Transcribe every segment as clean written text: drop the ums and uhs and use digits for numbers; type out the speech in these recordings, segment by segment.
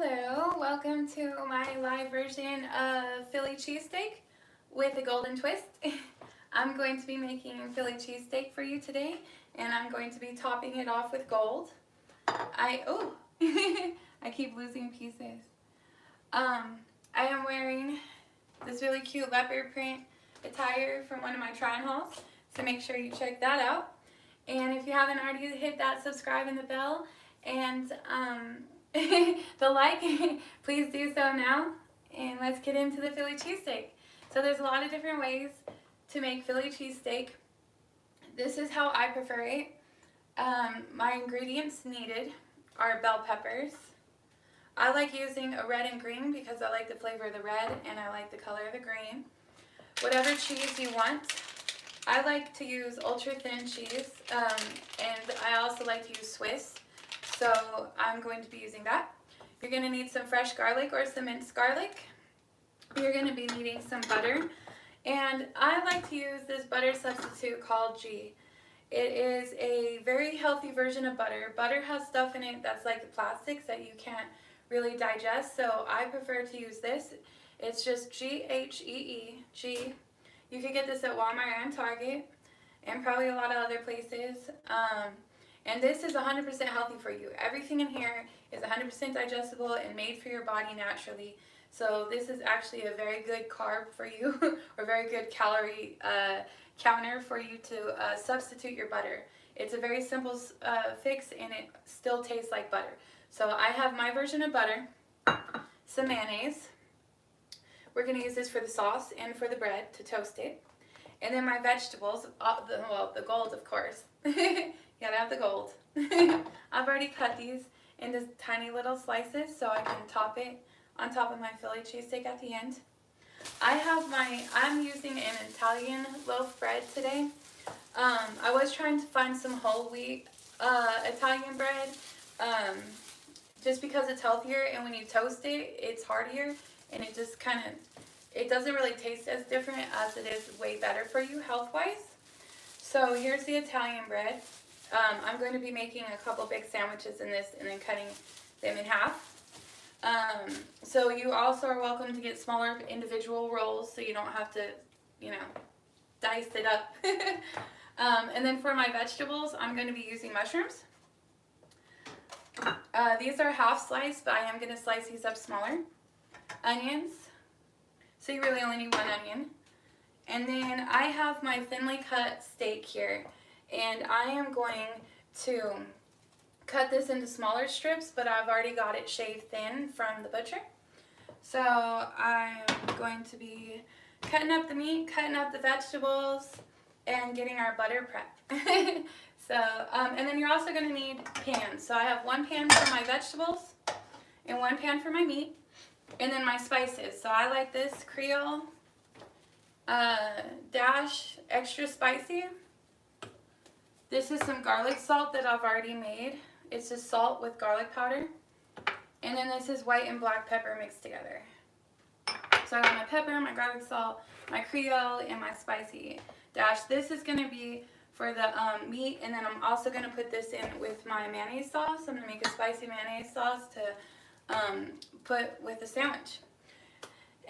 Hello, welcome to my live version of Philly cheesesteak with a golden twist. I'm going to be making Philly cheesesteak for you today, and I'm going to be topping it off with gold. I keep losing pieces. I am wearing this really cute leopard print attire from one of my try-on hauls, so make sure you check that out. And if you haven't already, hit that subscribe and the bell, and the like, please do so now. And let's get into the Philly cheesesteak. So there's a lot of different ways to make Philly cheesesteak. This is how I prefer it. My ingredients needed are bell peppers. I like using a red and green because I like the flavor of the red and I like the color of the green. Whatever cheese you want. I like to use ultra thin cheese, and I also like to use Swiss, so I'm going to be using that. You're going to need some fresh garlic or some minced garlic. You're going to be needing some butter, and I like to use this butter substitute called G. It is a very healthy version of butter. Butter has stuff in it that's like the plastics that you can't really digest, so I prefer to use this. It's just G-H-E-E, G. You can get this at Walmart and Target and probably a lot of other places. And this is 100% healthy for you. Everything in here is 100% digestible and made for your body naturally. So this is actually a very good carb for you or very good calorie counter for you to substitute your butter. It's a very simple fix and it still tastes like butter. So I have my version of butter, some mayonnaise. We're going to use this for the sauce and for the bread to toast it. And then my vegetables, the gold of course. You gotta have the gold. I've already cut these into tiny little slices so I can top it on top of my Philly cheesesteak at the end. I'm using an Italian loaf bread today. I was trying to find some whole wheat Italian bread just because it's healthier, and when you toast it, it's heartier. And it just it doesn't really taste as different as it is way better for you health-wise. So here's the Italian bread. I'm going to be making a couple big sandwiches in this and then cutting them in half. So you also are welcome to get smaller individual rolls so you don't have to, dice it up. And then for my vegetables, I'm going to be using mushrooms. These are half sliced, but I am going to slice these up smaller. Onions, so you really only need one onion. And then I have my thinly cut steak here, and I am going to cut this into smaller strips, but I've already got it shaved thin from the butcher. So I'm going to be cutting up the meat, cutting up the vegetables, and getting our butter prep. And then you're also going to need pans. So I have one pan for my vegetables and one pan for my meat. And then my spices. So I like this Creole dash extra spicy. This is some garlic salt that I've already made. It's just salt with garlic powder. And then this is white and black pepper mixed together. So I got my pepper, my garlic salt, my Creole, and my spicy dash. This is going to be for the meat, and then I'm also going to put this in with my mayonnaise sauce. I'm going to make a spicy mayonnaise sauce to put with the sandwich.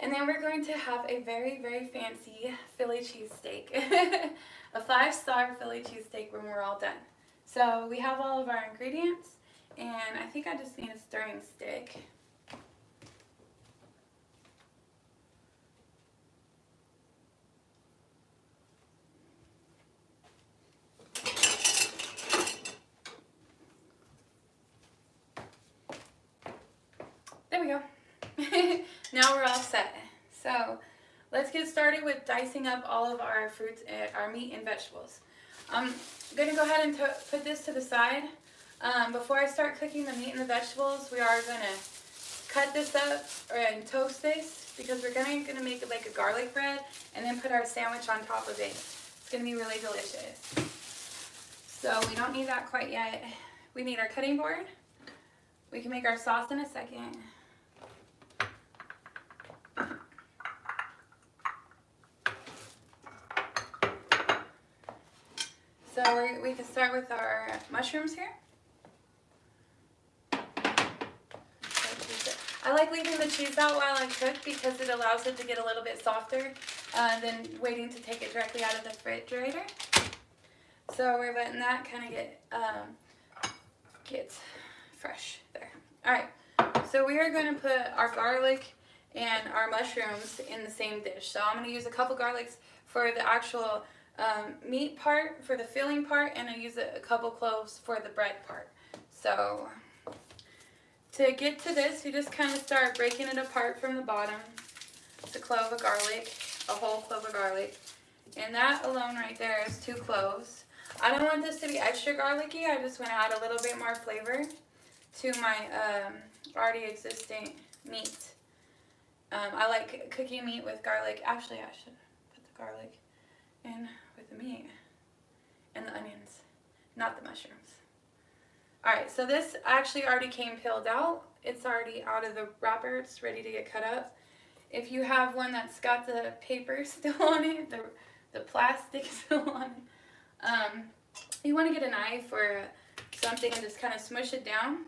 And then we're going to have a very, very fancy Philly cheesesteak. A 5-star Philly cheesesteak when we're all done. So we have all of our ingredients, and I think I just need a stirring stick. There we go. Now we're all set. So let's get started with dicing up all of our fruits, our meat and vegetables. I'm going to go ahead and put this to the side. Before I start cooking the meat and the vegetables, we are going to cut this up and toast this because we're going to make it like a garlic bread and then put our sandwich on top of it. It's going to be really delicious. So we don't need that quite yet. We need our cutting board. We can make our sauce in a second. So we can start with our mushrooms here. I like leaving the cheese out while I cook because it allows it to get a little bit softer than waiting to take it directly out of the refrigerator. So we're letting that kind of get fresh there. Alright, so we are going to put our garlic and our mushrooms in the same dish. So I'm going to use a couple garlics for the actual meat part, for the filling part, and I use a couple cloves for the bread part. So to get to this, you just kind of start breaking it apart from the bottom. It's a clove of garlic, a whole clove of garlic. And that alone right there is 2 cloves. I don't want this to be extra garlicky. I just want to add a little bit more flavor to my already existing meat. I like cooking meat with garlic. Actually, I should put the garlic in with the meat and the onions, not the mushrooms. Alright, so this actually already came peeled out. It's already out of the wrapper. It's ready to get cut up. If you have one that's got the paper still on it, the plastic still on it, you want to get a knife or something and just kind of smush it down.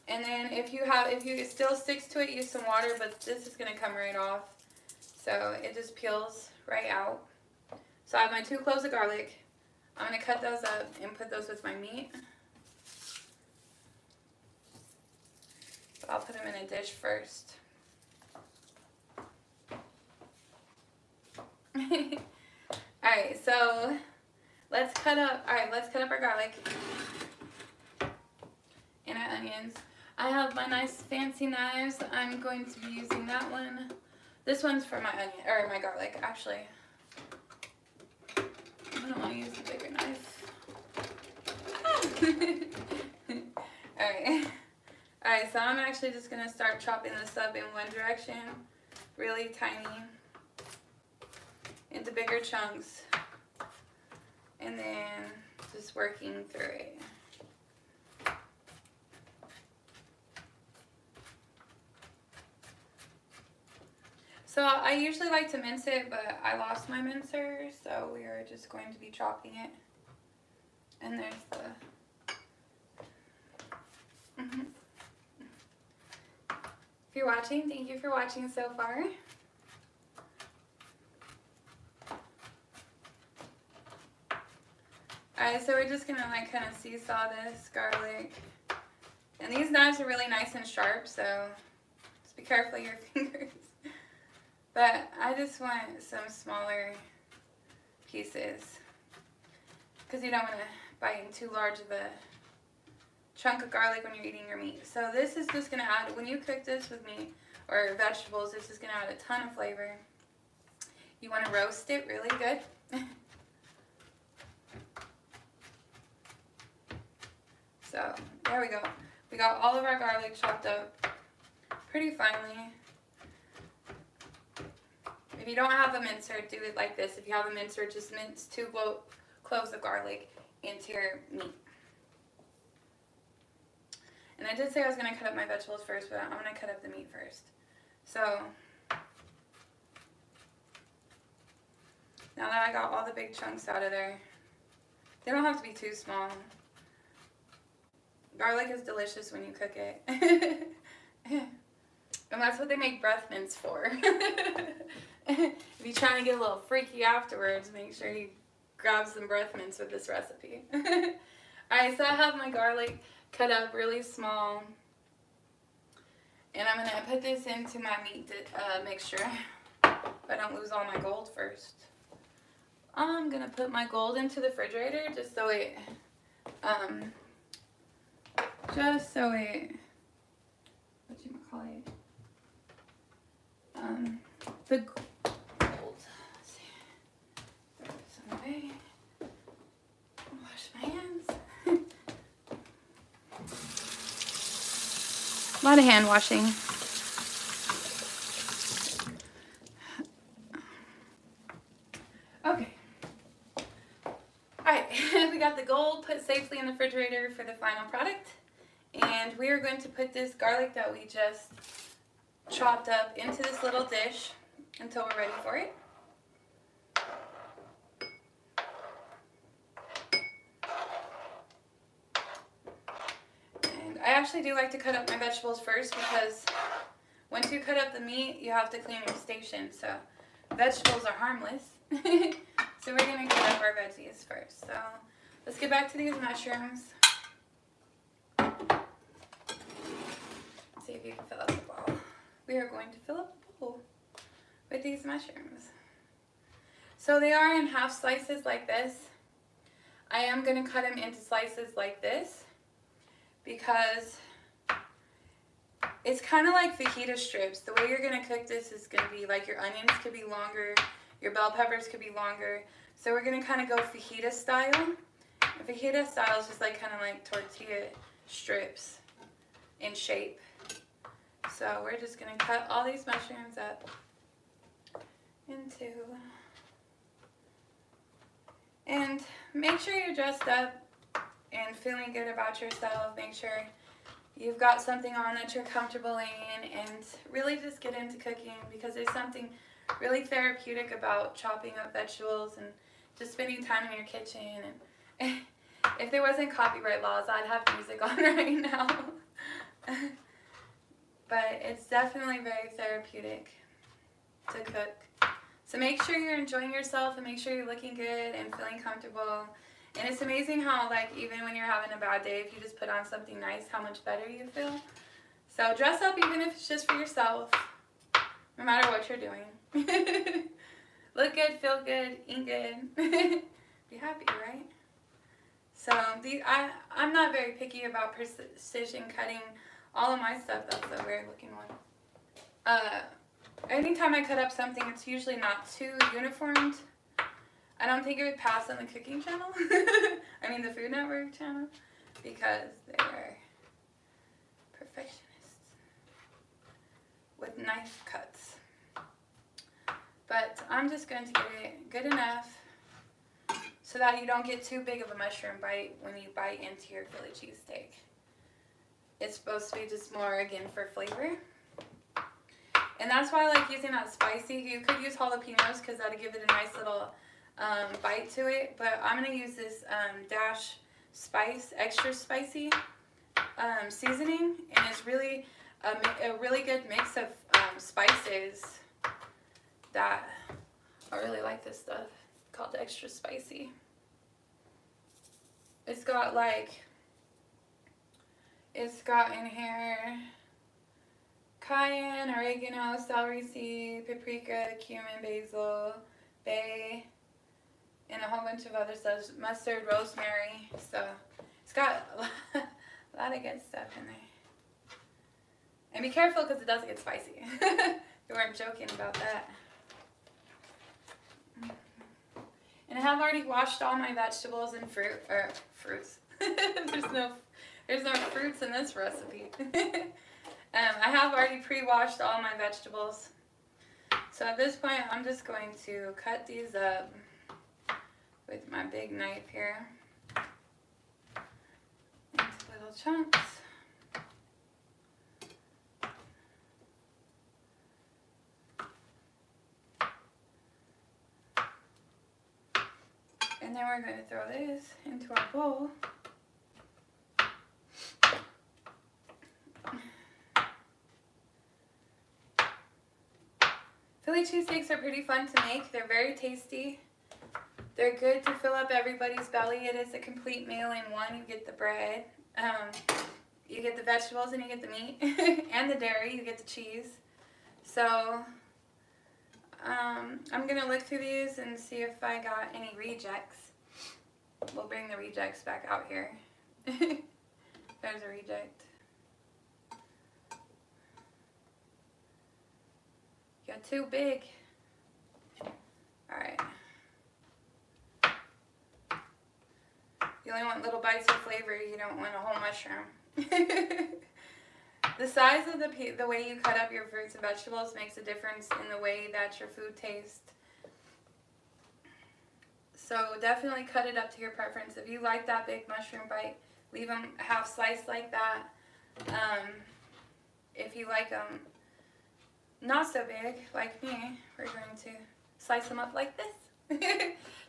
And then if it still sticks to it, use some water, but this is going to come right off. So it just peels right out. So I have my 2 cloves of garlic. I'm going to cut those up and put those with my meat. So I'll put them in a dish first. Alright, so let's cut up our garlic and our onions. I have my nice fancy knives. I'm going to be using that one. This one's for my onion, or my garlic, actually. I don't want to use the bigger knife. Alright, so I'm actually just going to start chopping this up in one direction, really tiny, into bigger chunks, and then just working through it. So I usually like to mince it, but I lost my mincer, so we are just going to be chopping it. And there's the... If you're watching, thank you for watching so far. Alright, so we're just going to like kind of seesaw this garlic. And these knives are really nice and sharp, so just be careful of your fingers. But I just want some smaller pieces because you don't want to bite in too large of a chunk of garlic when you're eating your meat. So this is just going to add, when you cook this with meat or vegetables, this is going to add a ton of flavor. You want to roast it really good. So there we go. We got all of our garlic chopped up pretty finely. If you don't have a mincer, do it like this. If you have a mincer, just mince 2 cloves of garlic into your meat. And I did say I was going to cut up my vegetables first, but I'm going to cut up the meat first. So now that I got all the big chunks out of there, they don't have to be too small. Garlic is delicious when you cook it. And that's what they make breath mints for. If you're trying to get a little freaky afterwards, make sure you grab some breath mints with this recipe. Alright, so I have my garlic cut up really small. And I'm going to put this into my meat mixture. If I don't lose all my gold first. I'm going to put my gold into the refrigerator just so it... the gold. Let's see. Throw this away. Wash my hands. A lot of hand washing. Okay. Alright, we got the gold put safely in the refrigerator for the final product. And we are going to put this garlic that we just chopped up into this little dish until we're ready for it. And I actually do like to cut up my vegetables first because once you cut up the meat, you have to clean your station. So vegetables are harmless. So we're going to cut up our veggies first. So let's get back to these mushrooms. See if you can fill up the bowl. We are going to fill up the bowl with these mushrooms. So they are in half slices like this. I am going to cut them into slices like this because it's kind of like fajita strips. The way you're going to cook this is going to be like your onions could be longer, your bell peppers could be longer. So we're going to kind of go fajita style. And fajita style is just like kind of like tortilla strips in shape. So we're just going to cut all these mushrooms up into, and make sure you're dressed up and feeling good about yourself. Make sure you've got something on that you're comfortable in, and really just get into cooking because there's something really therapeutic about chopping up vegetables and just spending time in your kitchen. And if there wasn't copyright laws, I'd have music on right now. But it's definitely very therapeutic to cook. So make sure you're enjoying yourself and make sure you're looking good and feeling comfortable. And it's amazing how, like, even when you're having a bad day, if you just put on something nice, how much better you feel. So dress up even if it's just for yourself, no matter what you're doing. Look good, feel good, eat good. Be happy, right? So I'm not very picky about precision cutting. All of my stuff, that's a weird looking one. Anytime I cut up something, it's usually not too uniformed. I don't think it would pass on the cooking channel. I mean the Food Network channel, because they are perfectionists with knife cuts. But I'm just going to get it good enough so that you don't get too big of a mushroom bite when you bite into your Philly cheesesteak. It's supposed to be just more, again, for flavor. And that's why I like using that spicy. You could use jalapenos because that'll give it a nice little bite to it. But I'm going to use this Dash Spice, extra spicy seasoning. And it's really a really good mix of spices that I really like this stuff called extra spicy. It's got in here cayenne, oregano, celery seed, paprika, cumin, basil, bay, and a whole bunch of other stuff. Mustard, rosemary. So it's got a lot of good stuff in there. And be careful because it does get spicy. You weren't joking about that. And I have already washed all my vegetables and fruits. There's no fruits in this recipe. I have already pre-washed all my vegetables. So at this point, I'm just going to cut these up with my big knife here into little chunks. And then we're going to throw this into our bowl. Philly cheesesteaks are pretty fun to make. They're very tasty. They're good to fill up everybody's belly. It is a complete meal in one. You get the bread, you get the vegetables, and you get the meat, and the dairy. You get the cheese. So I'm going to look through these and see if I got any rejects. We'll bring the rejects back out here. There's a reject. You're too big. Alright. You only want little bites of flavor. You don't want a whole mushroom. The size of the way you cut up your fruits and vegetables makes a difference in the way that your food tastes. So definitely cut it up to your preference. If you like that big mushroom bite, leave them half sliced like that. If you like them not so big, like me, we're going to slice them up like this.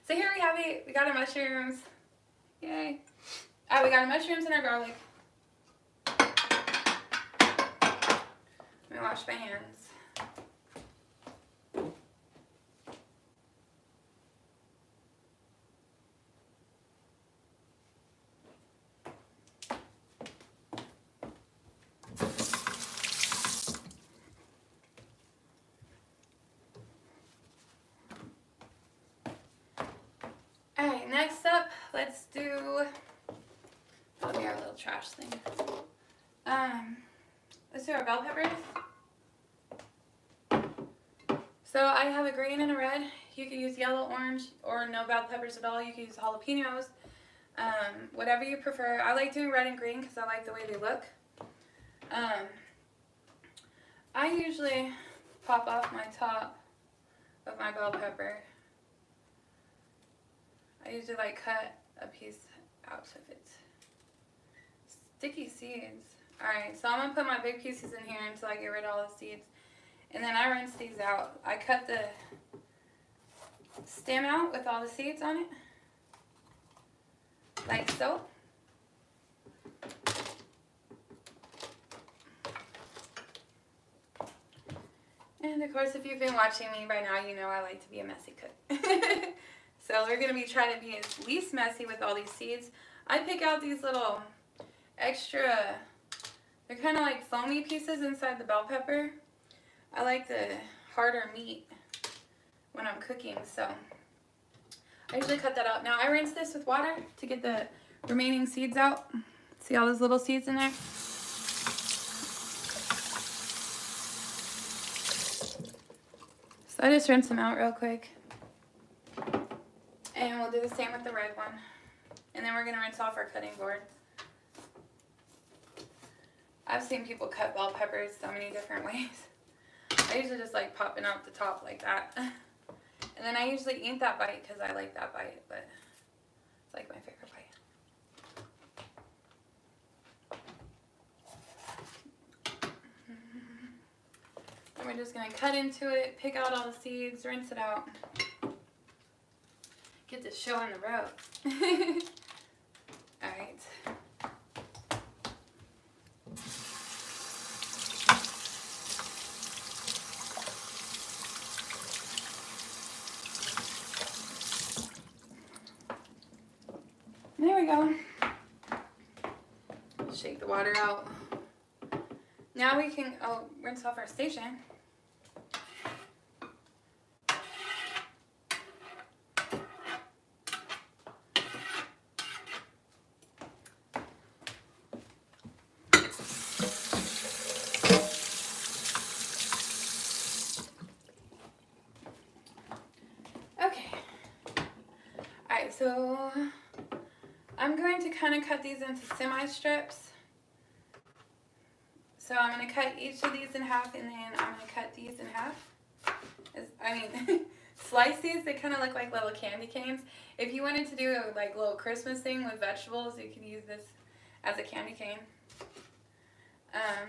So here we have it. We got our mushrooms. Yay. We got our mushrooms and our garlic. me wash my hands. Alright, next up, let's do, that'll be our little trash thing. Let's do our bell peppers. So I have a green and a red. You can use yellow, orange, or no bell peppers at all. You can use jalapenos, whatever you prefer. I like doing red and green because I like the way they look. I usually pop off my top of my bell pepper. I usually like cut a piece out of it. Sticky seeds. Alright, so I'm going to put my big pieces in here until I get rid of all the seeds. And then I rinse these out. I cut the stem out with all the seeds on it. Like so. And of course, if you've been watching me by now, you know I like to be a messy cook. So we're going to be trying to be as least messy with all these seeds. I pick out these little extra, they're kind of like foamy pieces inside the bell pepper. I like the harder meat when I'm cooking, so I usually cut that out. Now I rinse this with water to get the remaining seeds out. See all those little seeds in there? So I just rinse them out real quick. And we'll do the same with the red one. And then we're going to rinse off our cutting board. I've seen people cut bell peppers so many different ways. I usually just like popping out the top like that. And then I usually eat that bite because I like that bite, but it's like my favorite bite. And we're just going to cut into it, pick out all the seeds, rinse it out. Get this show on the road. Alright. There we go. Shake the water out. Now we can, rinse off our station. So I'm going to kind of cut these into semi-strips. So I'm going to cut each of these in half, and then I'm going to cut these in half. Slice these. They kind of look like little candy canes. If you wanted to do a like little Christmas thing with vegetables, you could use this as a candy cane. I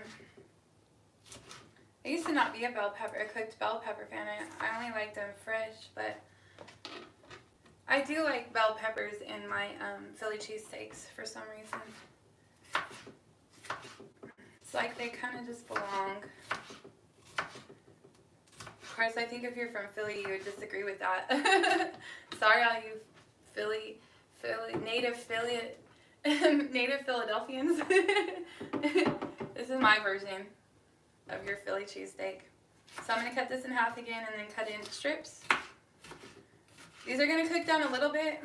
used to not be a cooked bell pepper fan. I only liked them fresh, but I do like bell peppers in my Philly cheesesteaks for some reason. It's like they kind of just belong. Of course, I think if you're from Philly, you would disagree with that. Sorry, all you native Philadelphians. This is my version of your Philly cheesesteak. So I'm going to cut this in half again and then cut it into strips. These are going to cook down a little bit.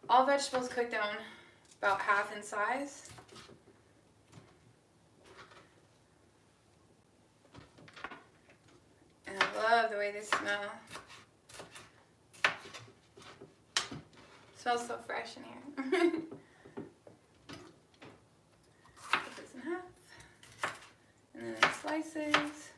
All vegetables cook down about half in size. And I love the way they smell. It smells so fresh in here. Put this in half. And then in slices.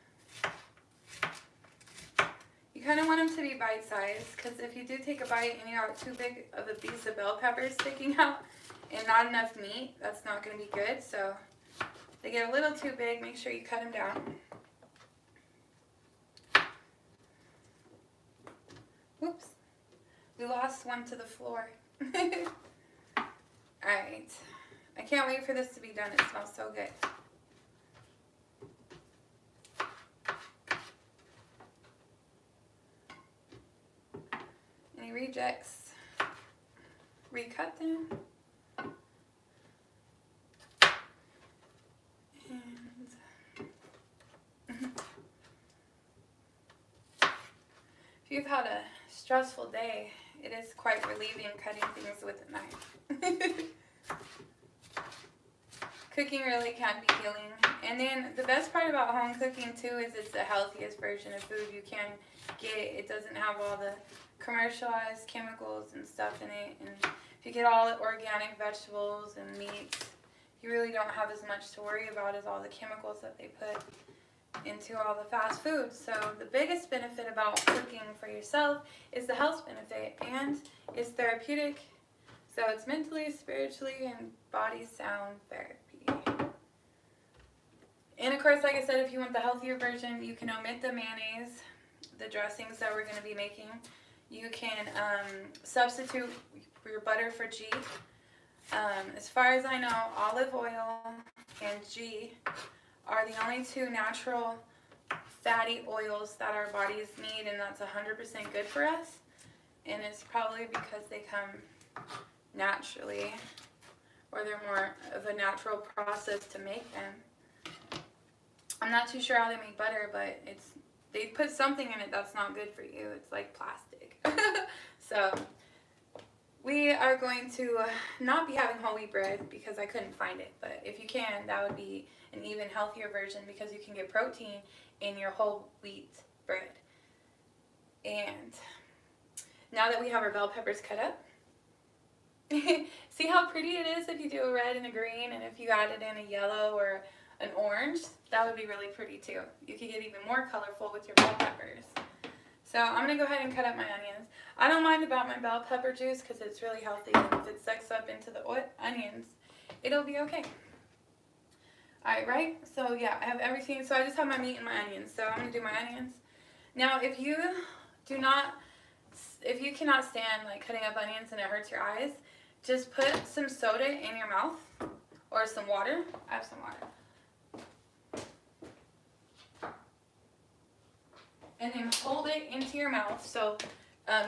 You kind of want them to be bite-sized, because if you do take a bite and you have too big of a piece of bell pepper sticking out and not enough meat, that's not going to be good. So if they get a little too big, make sure you cut them down. Whoops. We lost one to the floor. Alright. I can't wait for this to be done. It smells so good. rejects, recut them. If you've had a stressful day, it is quite relieving cutting things with a knife. Cooking really can be healing. And then the best part about home cooking too is it's the healthiest version of food you can get. It doesn't have all the commercialized chemicals and stuff in it. And if you get all the organic vegetables and meats, you really don't have as much to worry about as all the chemicals that they put into all the fast food. So the biggest benefit about cooking for yourself is the health benefit, and it's therapeutic. So it's mentally, spiritually, and body sound therapy. And of course, like I said, if you want the healthier version, you can omit the mayonnaise, the dressings that we're going to be making. You can substitute your butter for ghee. As far as I know, olive oil and ghee are the only two natural fatty oils that our bodies need, and that's 100% good for us. And it's probably because they come naturally, or they're more of a natural process to make them. I'm not too sure how they make butter, but they put something in it that's not good for you. It's like plastic. So we are going to not be having whole wheat bread because I couldn't find it. But if you can, that would be an even healthier version because you can get protein in your whole wheat bread. And now that we have our bell peppers cut up, see how pretty it is if you do a red and a green, and if you added in a yellow or an orange, that would be really pretty too. You could get even more colorful with your bell peppers. So I'm going to go ahead and cut up my onions. I don't mind about my bell pepper juice because it's really healthy, and if it sucks up into the onions, it'll be okay. Alright, right? So yeah, I have everything. So I just have my meat and my onions. So I'm going to do my onions. Now if you cannot stand like cutting up onions and it hurts your eyes, just put some soda in your mouth or some water. I have some water. And then hold it into your mouth so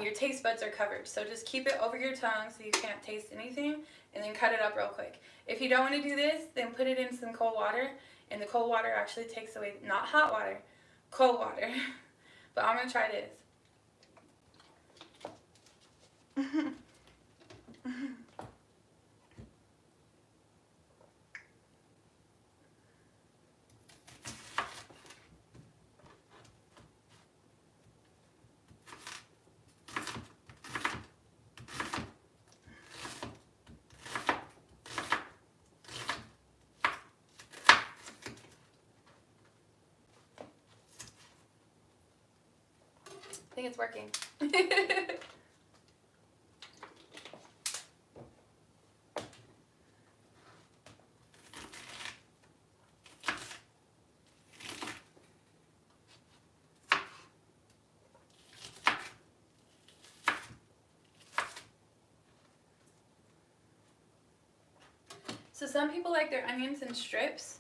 your taste buds are covered. So just keep it over your tongue so you can't taste anything, and then cut it up real quick. If you don't want to do this, then put it in some cold water, and the cold water actually takes away, not hot water, cold water. But I'm going to try this. I think it's working. So some people like their onions in strips.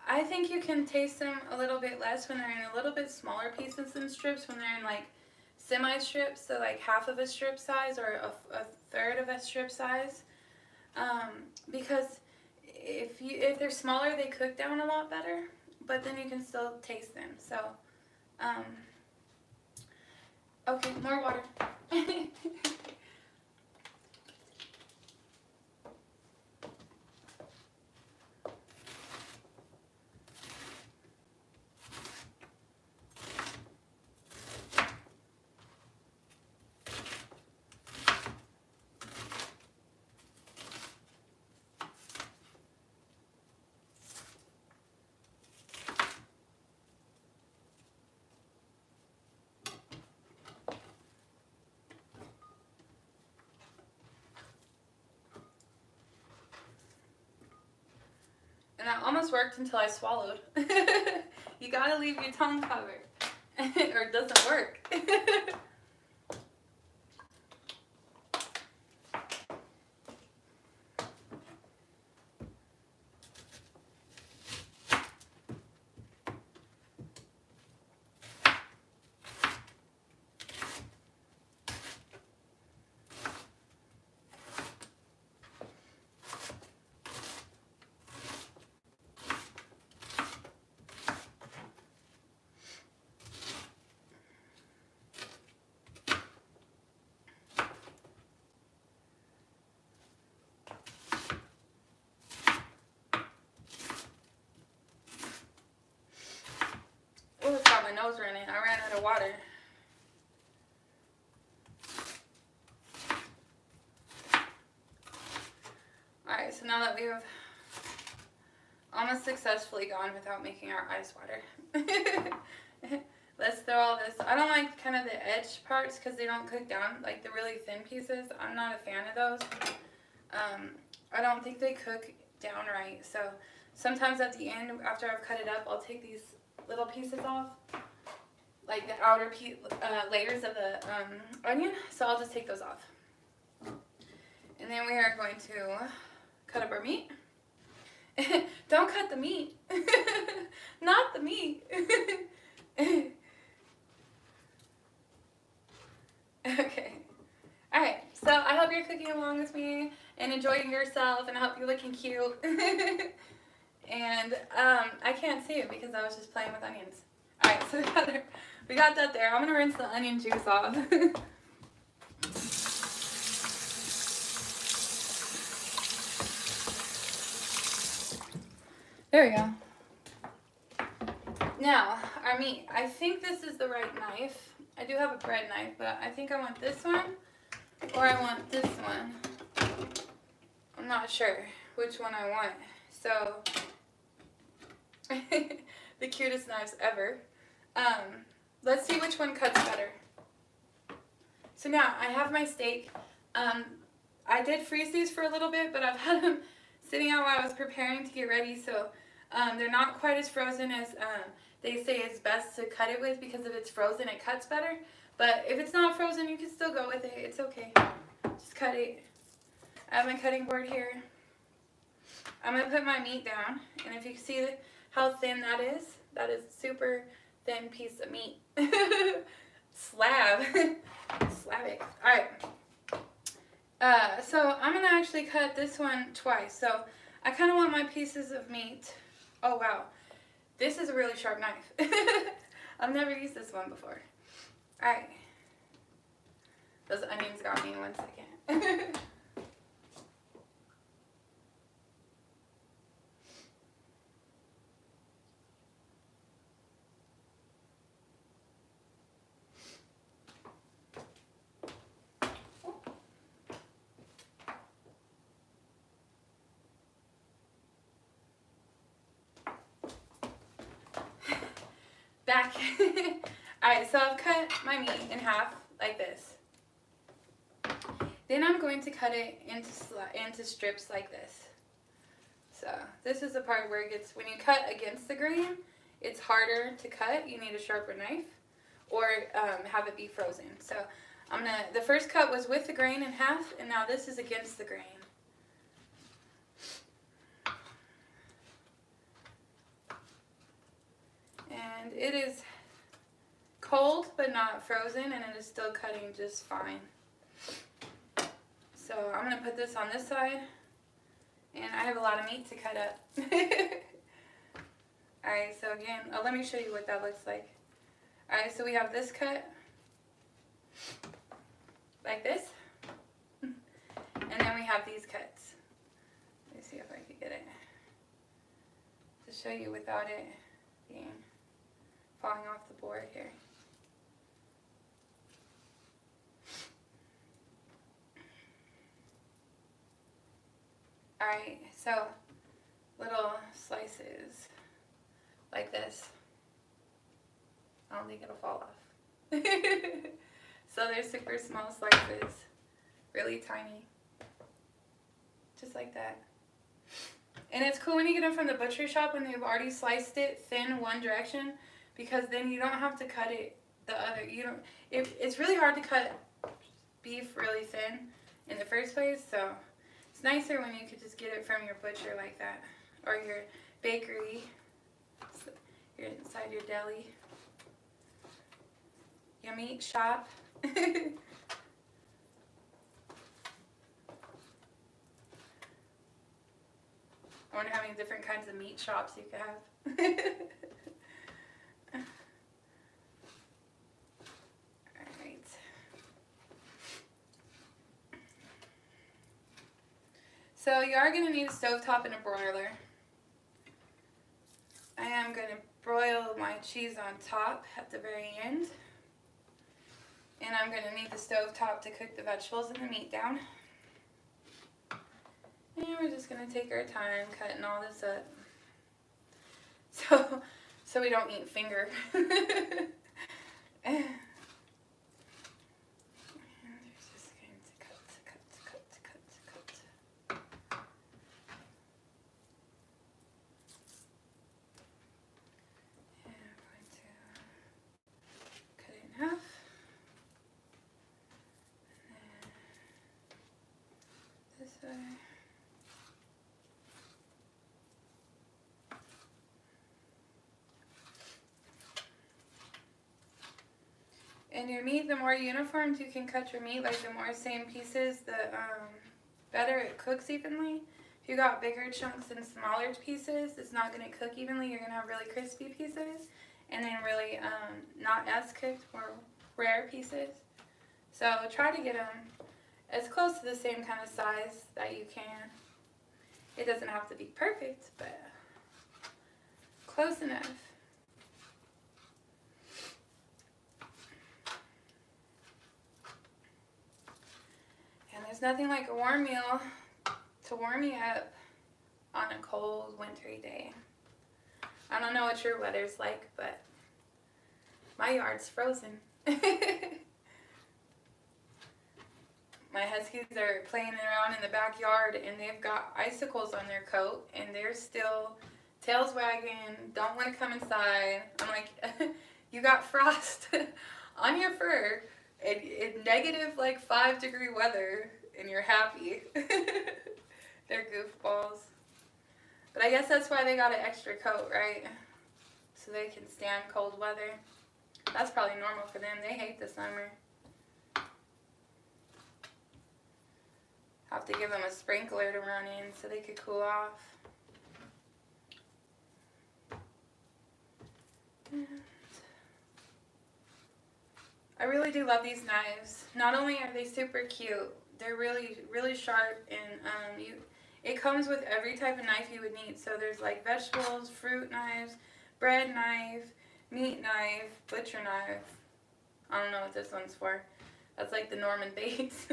I think you can taste them a little bit less when they're in a little bit smaller pieces than strips, when they're in like semi-strips, so like half of a strip size or a third of a strip size. Because if they're smaller, they cook down a lot better, but then you can still taste them. So, okay, more water. And that almost worked until I swallowed. You gotta leave your tongue covered or it doesn't work. I was running. I ran out of water. Alright, so now that we have almost successfully gone without making our ice water, let's throw all this. I don't like kind of the edge parts because they don't cook down, like the really thin pieces. I'm not a fan of those. I don't think they cook down right. So sometimes at the end, after I've cut it up, I'll take these little pieces off, like the outer layers of the onion. So I'll just take those off. And then we are going to cut up our meat. Don't cut the meat. Not the meat. Okay. Alright, so I hope you're cooking along with me and enjoying yourself, and I hope you're looking cute. And I can't see it because I was just playing with onions. Alright, so we got that there. I'm going to rinse the onion juice off. There we go. Now, our meat. I think this is the right knife. I do have a bread knife, but I think I want this one or I want this one. I'm not sure which one I want. So, the cutest knives ever. Let's see which one cuts better. So now, I have my steak. I did freeze these for a little bit, but I've had them sitting out while I was preparing to get ready, so they're not quite as frozen as they say it's best to cut it with, because if it's frozen, it cuts better. But if it's not frozen, you can still go with it. It's okay. Just cut it. I have my cutting board here. I'm going to put my meat down, and if you see how thin that is a super thin piece of meat. Slab. Slab it. Alright. So I'm going to actually cut this one twice. So I kind of want my pieces of meat. Oh, wow. This is a really sharp knife. I've never used this one before. Alright. Those onions got me in 1 second. Back. Alright, so I've cut my meat in half like this. Then I'm going to cut it into strips like this. So this is the part where it gets, when you cut against the grain, it's harder to cut. You need a sharper knife or have it be frozen. So the first cut was with the grain in half, and now this is against the grain. And it is cold but not frozen, and it is still cutting just fine. So I'm going to put this on this side, and I have a lot of meat to cut up. Alright, so again, let me show you what that looks like. Alright, so we have this cut, like this, and then we have these cuts. Let me see if I can get it to show you without it being falling off the board here. Alright, so little slices like this. I don't think it'll fall off. So they're super small slices, really tiny, just like that. And it's cool when you get them from the butcher shop when they've already sliced it thin one direction, because then you don't have to cut it the other. It's really hard to cut beef really thin in the first place, so it's nicer when you could just get it from your butcher like that, or your bakery, you're inside your deli, your meat shop. I wonder how many different kinds of meat shops you could have. Alright. So you are going to need a stovetop and a broiler. I am going to broil my cheese on top at the very end. And I'm going to need the stove top to cook the vegetables and the meat down. And we're just going to take our time cutting all this up. So we don't eat finger. And we're just going to cut. And I'm going to cut it in half. And then this way. And your meat, the more uniform you can cut your meat, like the more same pieces, the better it cooks evenly. If you got bigger chunks and smaller pieces, it's not going to cook evenly. You're going to have really crispy pieces and then really not as cooked, more rare pieces. So try to get them as close to the same kind of size that you can. It doesn't have to be perfect, but close enough. There's nothing like a warm meal to warm you up on a cold, wintry day. I don't know what your weather's like, but my yard's frozen. My huskies are playing around in the backyard, and they've got icicles on their coat, and they're still tails wagging, don't want to come inside. I'm like, you got frost on your fur in negative like 5-degree weather, and you're happy. They're goofballs. But I guess that's why they got an extra coat, right? So they can stand cold weather. That's probably normal for them. They hate the summer. Have to give them a sprinkler to run in so they could cool off. And I really do love these knives. Not only are they super cute, they're really, really sharp, and it comes with every type of knife you would need. So there's like vegetables, fruit knives, bread knife, meat knife, butcher knife. I don't know what this one's for. That's like the Norman Bates.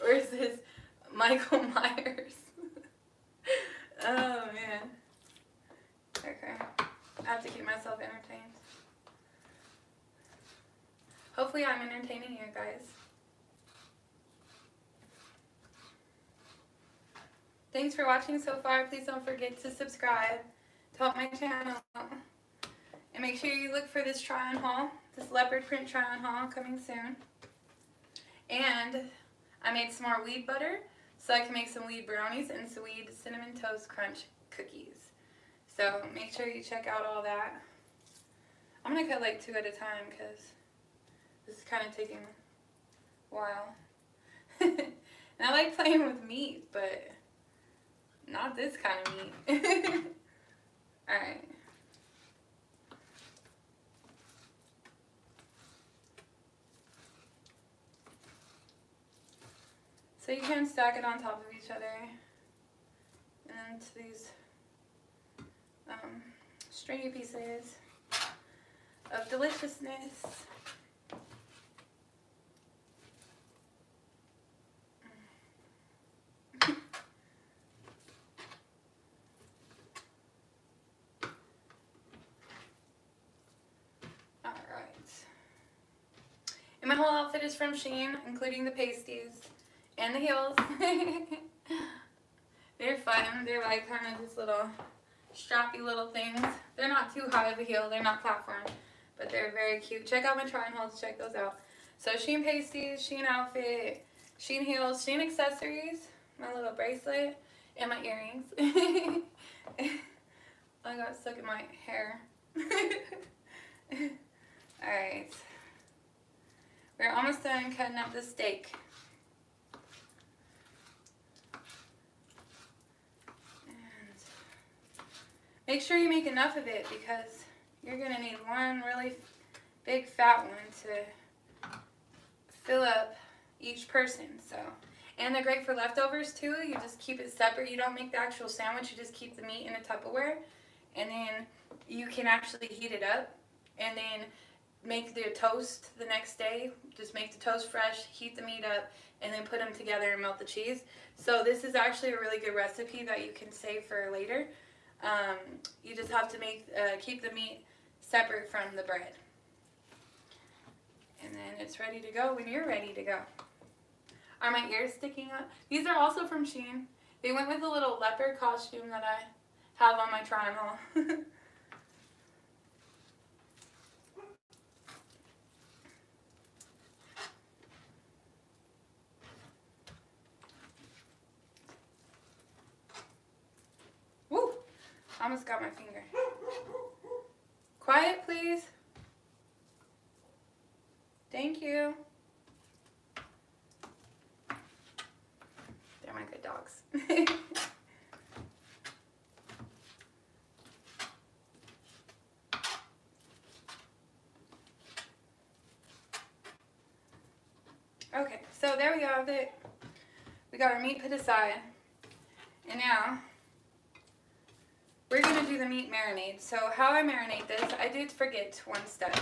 Or is this Michael Myers? Oh man. Okay. I have to keep myself entertained. Hopefully I'm entertaining you guys. Thanks for watching so far. Please don't forget to subscribe to help my channel. And make sure you look for this try-on haul, this leopard print try-on haul coming soon. And I made some more weed butter, so I can make some weed brownies and some weed cinnamon toast crunch cookies. So make sure you check out all that. I'm going to cut like 2 at a time because this is kind of taking a while. And I like playing with meat, but not this kind of meat. Alright. So you can stack it on top of each other into these stringy pieces of deliciousness. Alright. And my whole outfit is from Shein, including the pasties. And the heels. They're fun. They're like kind of just little strappy little things. They're not too high of a heel. They're not platform. But they're very cute. Check out my try-on hauls. Check those out. So Shein pasties, Shein outfit, Shein heels, Shein accessories, my little bracelet, and my earrings. I got stuck in my hair. Alright. We're almost done cutting up the steak. Make sure you make enough of it because you're going to need one really big fat one to fill up each person. So, and they're great for leftovers too. You just keep it separate. You don't make the actual sandwich. You just keep the meat in a Tupperware and then you can actually heat it up, and then make the toast the next day. Just make the toast fresh, heat the meat up, and then put them together and melt the cheese. So this is actually a really good recipe that you can save for later. You just have to keep the meat separate from the bread. And then it's ready to go when you're ready to go. Are my ears sticking up? These are also from Shein. They went with a little leopard costume that I have on my try-on-haul. Woo! I almost got my finger. Quiet, please. Thank you. They're my good dogs. Okay, so there we have it. We got our meat put aside. And now we're going to do the meat marinade. So how I marinate this, I did forget one step.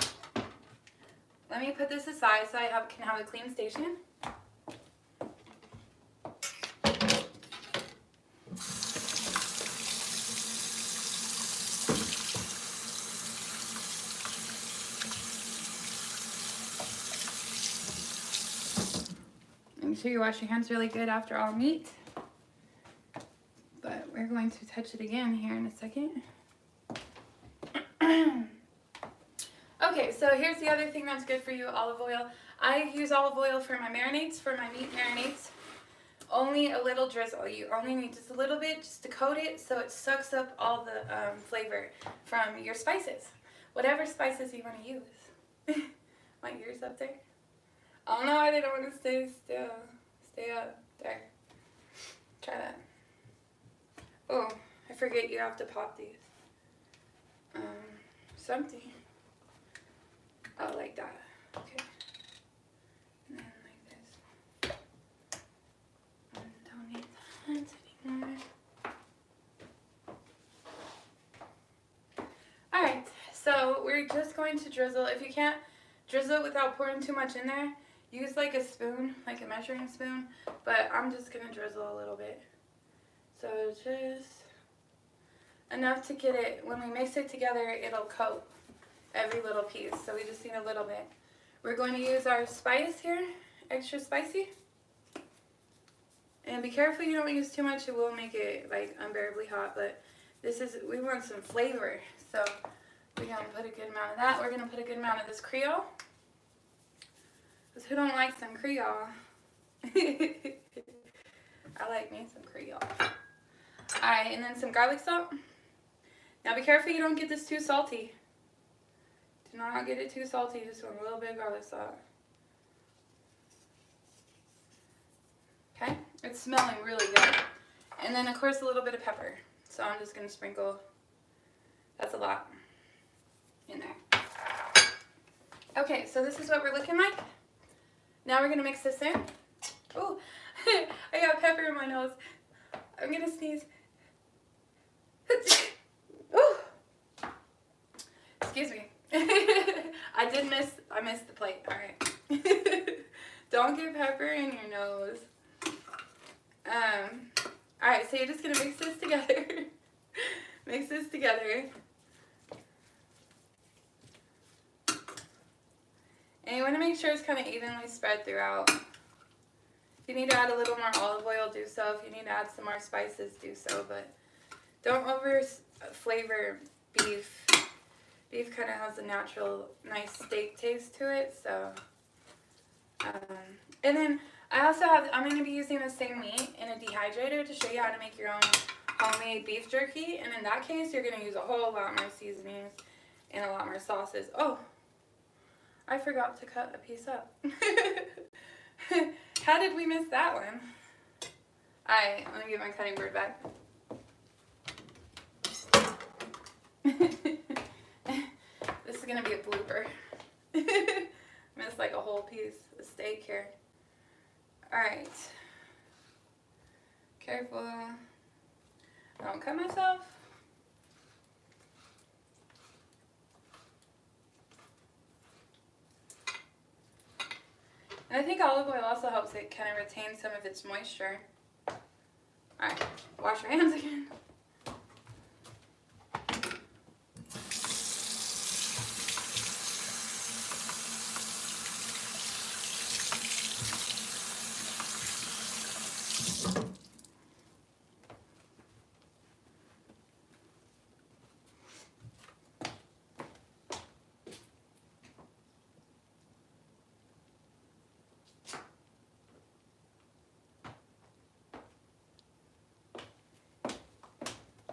Let me put this aside so I can have a clean station. Make sure you wash your hands really good after all meat. But we're going to touch it again here in a second. Okay, so here's the other thing that's good for you, olive oil. I use olive oil for my marinades, for my meat marinades. Only a little drizzle. You only need just a little bit just to coat it so it sucks up all the flavor from your spices. Whatever spices you want to use. My ear's up there. Oh no, I didn't want to stay still. Stay up. There. Try that. Oh, I forget you have to pop these. Something. Oh, like that. Okay. And then like this. Don't need that anymore. Alright, so we're just going to drizzle. If you can't drizzle without pouring too much in there, use like a spoon, like a measuring spoon. But I'm just going to drizzle a little bit. So just enough to get it, when we mix it together, it'll coat every little piece. So we just need a little bit. We're going to use our spice here, extra spicy. And be careful you don't use too much, it will make it like unbearably hot, but we want some flavor. So we're going to put a good amount of that. We're going to put a good amount of this Creole. Because who don't like some Creole? I like me some Creole. Alright, and then some garlic salt. Now be careful you don't get this too salty. Do not get it too salty, just want a little bit of garlic salt. Okay, it's smelling really good. And then of course a little bit of pepper. So I'm just going to sprinkle, that's a lot, in there. Okay, so this is what we're looking like. Now we're going to mix this in. Oh, I got pepper in my nose. I'm going to sneeze. Ooh. Excuse me. I missed the plate. Alright. Don't get pepper in your nose. Alright, so you're just going to mix this together. Mix this together. And you want to make sure it's kind of evenly spread throughout. If you need to add a little more olive oil, do so. If you need to add some more spices, do so. But don't over flavor beef. Beef kind of has a natural, nice steak taste to it. So, and then I'm going to be using the same meat in a dehydrator to show you how to make your own homemade beef jerky. And in that case, you're going to use a whole lot more seasonings and a lot more sauces. Oh, I forgot to cut a piece up. How did we miss that one? Alright, let me get my cutting board back. This is going to be a blooper. Missed like a whole piece of steak here. Alright. Careful. I don't cut myself. And I think olive oil also helps it kind of retain some of its moisture. Alright, wash your hands again.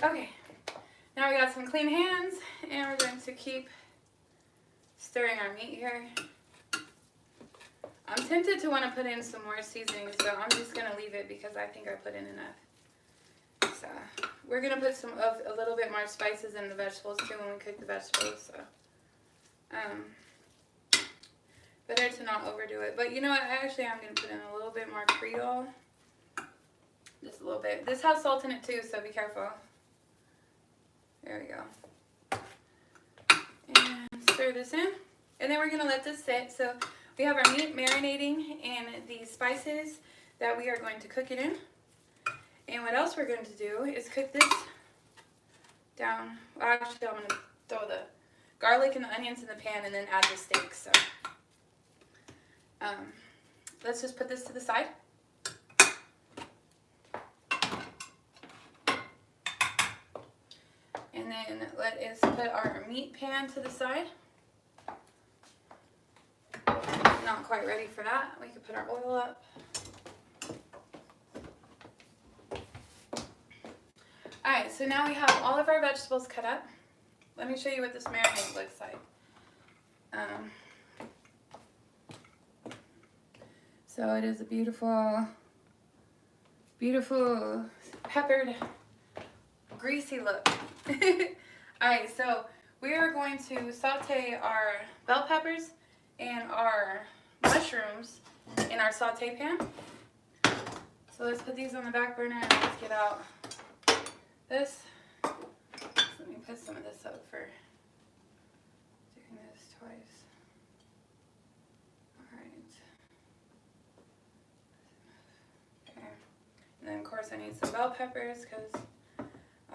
Okay, now we got some clean hands, and we're going to keep stirring our meat here. I'm tempted to want to put in some more seasonings, but I'm just going to leave it because I think I put in enough. So we're going to put a little bit more spices in the vegetables too when we cook the vegetables. So better to not overdo it. But you know what? I actually am going to put in a little bit more Creole. Just a little bit. This has salt in it too, so be careful. There we go. And stir this in. And then we're going to let this sit. So we have our meat marinating in the spices that we are going to cook it in. And what else we're going to do is cook this down. Well, actually, I'm going to throw the garlic and the onions in the pan and then add the steak. So let's just put this to the side. And then let us put our meat pan to the side. Not quite ready for that. We could put our oil up. Alright, so now we have all of our vegetables cut up. Let me show you what this marinade looks like. So it is a beautiful, beautiful peppered, greasy look. Alright, so we are going to saute our bell peppers and our mushrooms in our saute pan. So let's put these on the back burner and let's get out this. So let me put some of this up for doing this twice. Alright. Okay. And then of course I need some bell peppers because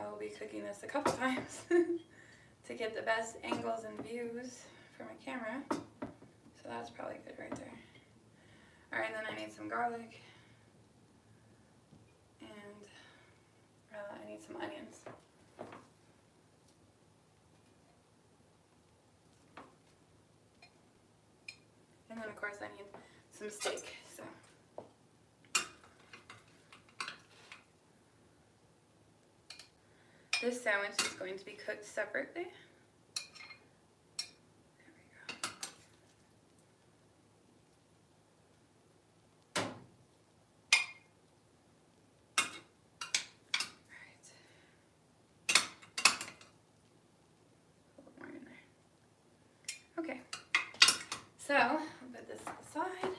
I will be cooking this a couple times to get the best angles and views for my camera. So that's probably good right there. Alright, then I need some garlic. And I need some onions. And then of course I need some steak. So this sandwich is going to be cooked separately. Okay, so I'll put this aside.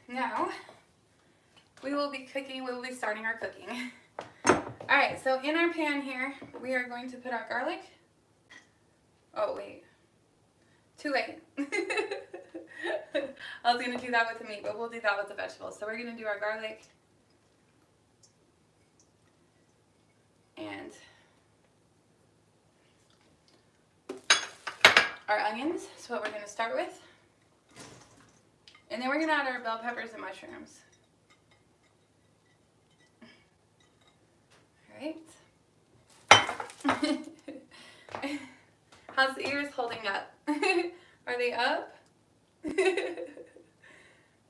Now we will be starting our cooking. Alright, so in our pan here, we are going to put our garlic. Oh wait, too late. I was going to do that with the meat, but we'll do that with the vegetables. So we're going to do our garlic and our onions. That's what we're going to start with. And then we're going to add our bell peppers and mushrooms. Alright. How's the ears holding up? Are they up?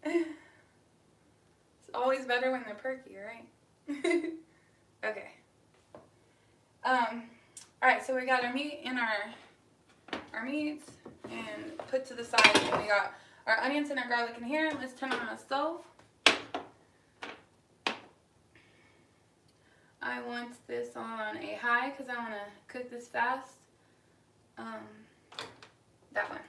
It's always better when they're perky, right? Okay. Alright, so we got our meat in our meats and put to the side, and we got our onions and our garlic in here. Let's turn on the stove. I want this on a high because I want to cook this fast. That one.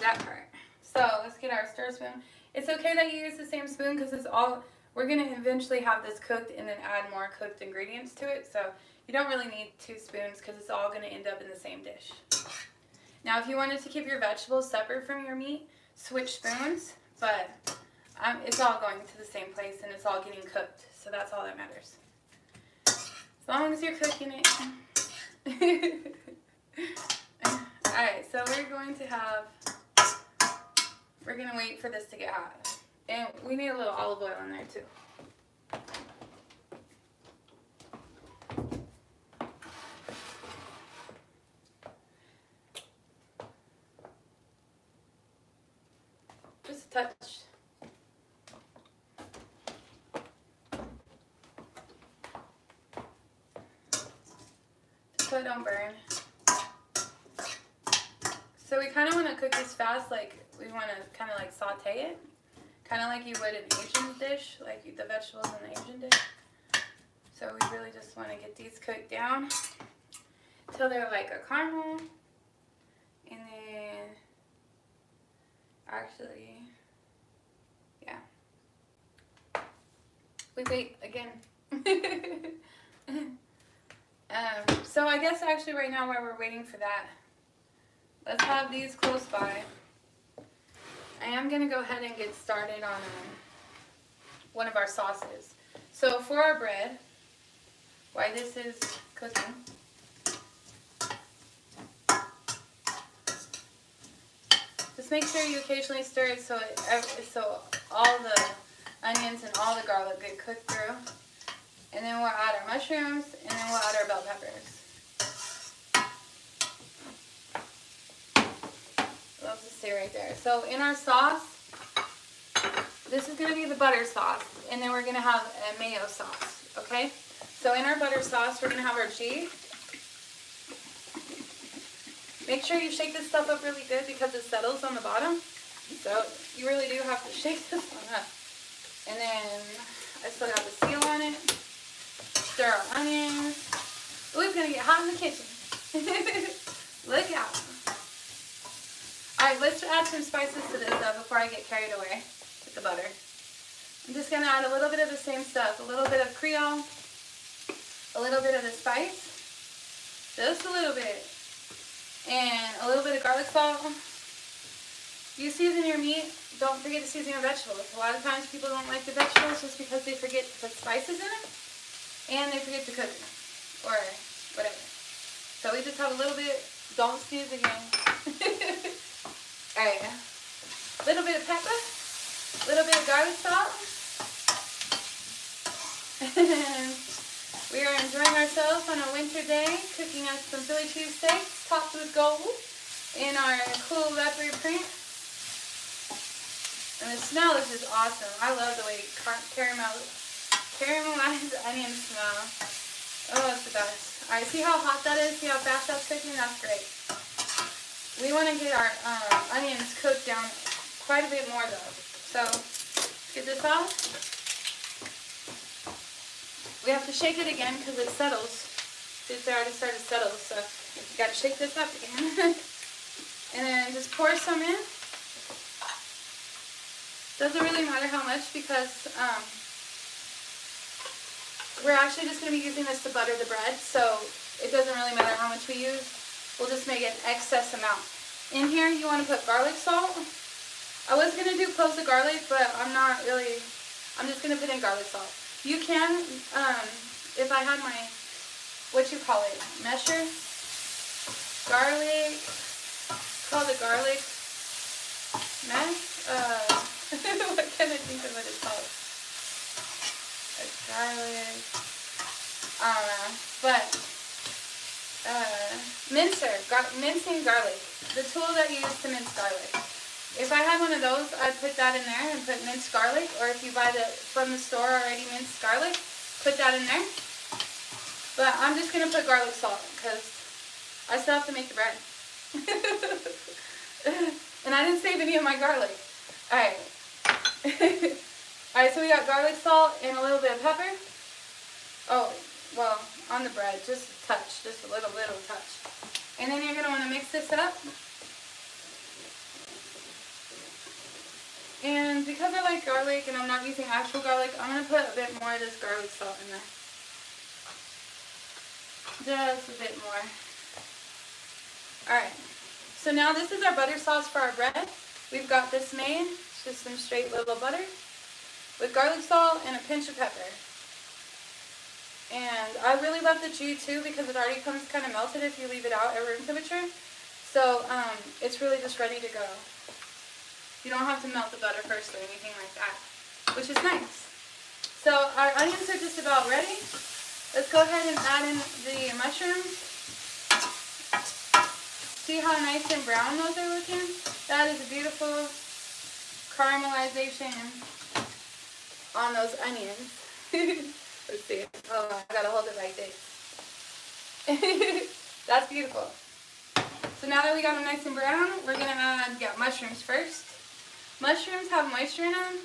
That part. So let's get our stir spoon. It's okay that you use the same spoon because it's all, we're going to eventually have this cooked and then add more cooked ingredients to it. So you don't really need 2 spoons because it's all going to end up in the same dish. Now if you wanted to keep your vegetables separate from your meat, switch spoons, but it's all going to the same place and it's all getting cooked, so that's all that matters. As long as you're cooking it. Alright, so we're going to wait for this to get hot. And we need a little olive oil in there too. Just a touch. So it don't burn. So we kind of want to cook this fast, like we want to kind of like saute it. Kind of like you would an Asian dish, like the vegetables in the Asian dish. So we really just want to get these cooked down till they're like a caramel. And then, actually, yeah. We wait again. So I guess actually right now while we're waiting for that, let's have these close by. I am going to go ahead and get started on one of our sauces. So for our bread, while this is cooking, just make sure you occasionally stir it so all the onions and all the garlic get cooked through. And then we'll add our mushrooms, and then we'll add our bell peppers. I'll just stay right there. So in our sauce, this is going to be the butter sauce, and then we're going to have a mayo sauce, okay? So in our butter sauce, we're going to have our cheese. Make sure you shake this stuff up really good because it settles on the bottom. So you really do have to shake this one up. And then I still got the seal on it. Stir our onions. Ooh, it's going to get hot in the kitchen. Look out. Alright, let's add some spices to this before I get carried away with the butter. I'm just going to add a little bit of the same stuff. A little bit of Creole. A little bit of the spice. Just a little bit. And a little bit of garlic salt. You season your meat, don't forget to season your vegetables. A lot of times people don't like the vegetables just because they forget to put spices in them. And they forget to cook them. Or whatever. So we just have a little bit. Don't sneeze again. Alright. A little bit of pepper. A little bit of garlic salt. And we are enjoying ourselves on a winter day, cooking us some Philly cheesesteaks topped with gold in our cool leopard print. And the smell is just awesome. I love the way caramelized onions smell. Oh, it's the best. Alright, see how hot that is? See how fast that's cooking? That's great. We want to get our onions cooked down quite a bit more though. So, get this off. We have to shake it again because it settles. It's already started to settle, so you got to shake this up again. And then just pour some in. Doesn't really matter how much because we're actually just going to be using this to butter the bread, so it doesn't really matter how much we use. We'll just make an excess amount. In here, you want to put garlic salt. I was going to do cloves of garlic, but I'm just going to put in garlic salt. You can, if I had my, mesher, garlic, it's called a garlic mesh, what can I think of what it's called? A garlic, I don't know, but, mincing garlic, the tool that you use to mince garlic. If I had one of those, I'd put that in there and put minced garlic, or if you buy from the store already minced garlic, put that in there. But I'm just going to put garlic salt because I still have to make the bread. And I didn't save any of my garlic. Alright. Alright, so we got garlic salt and a little bit of pepper. Oh, well, on the bread, just a touch, just a little touch. And then you're going to want to mix this up. And because I like garlic and I'm not using actual garlic, I'm going to put a bit more of this garlic salt in there. Just a bit more. Alright. So now this is our butter sauce for our bread. We've got this made, it's just some straight little butter with garlic salt and a pinch of pepper. And I really love the ghee too because it already comes kind of melted if you leave it out at room temperature. So it's really just ready to go. You don't have to melt the butter first or anything like that, which is nice. So our onions are just about ready. Let's go ahead and add in the mushrooms. See how nice and brown those are looking? That is a beautiful caramelization on those onions. Let's see. Oh, I gotta hold it like this. That's beautiful. So now that we got them nice and brown, we're gonna add mushrooms first. Mushrooms have moisture in them,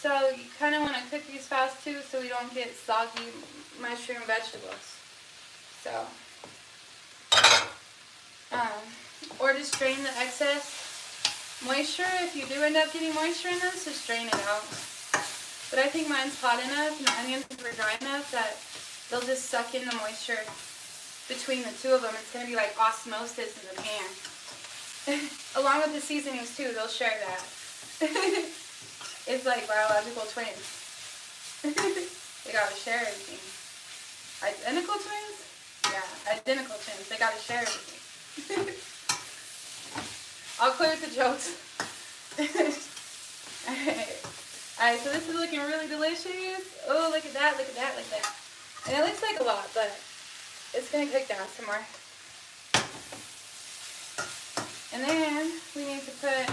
so you kind of want to cook these fast too, so we don't get soggy mushroom vegetables. So, or just drain the excess moisture. If you do end up getting moisture in this, just drain it out. But I think mine's hot enough and the onions are dry enough that they'll just suck in the moisture between the two of them. It's going to be like osmosis in the pan. Along with the seasonings too, they'll share that. It's like biological twins. They gotta share everything. Identical twins? Yeah, identical twins. They gotta share everything. I'll clear the jokes. Alright, so this is looking really delicious. Oh, look at that, look at that, look at that. And it looks like a lot, but it's gonna cook down some more. And then we need to put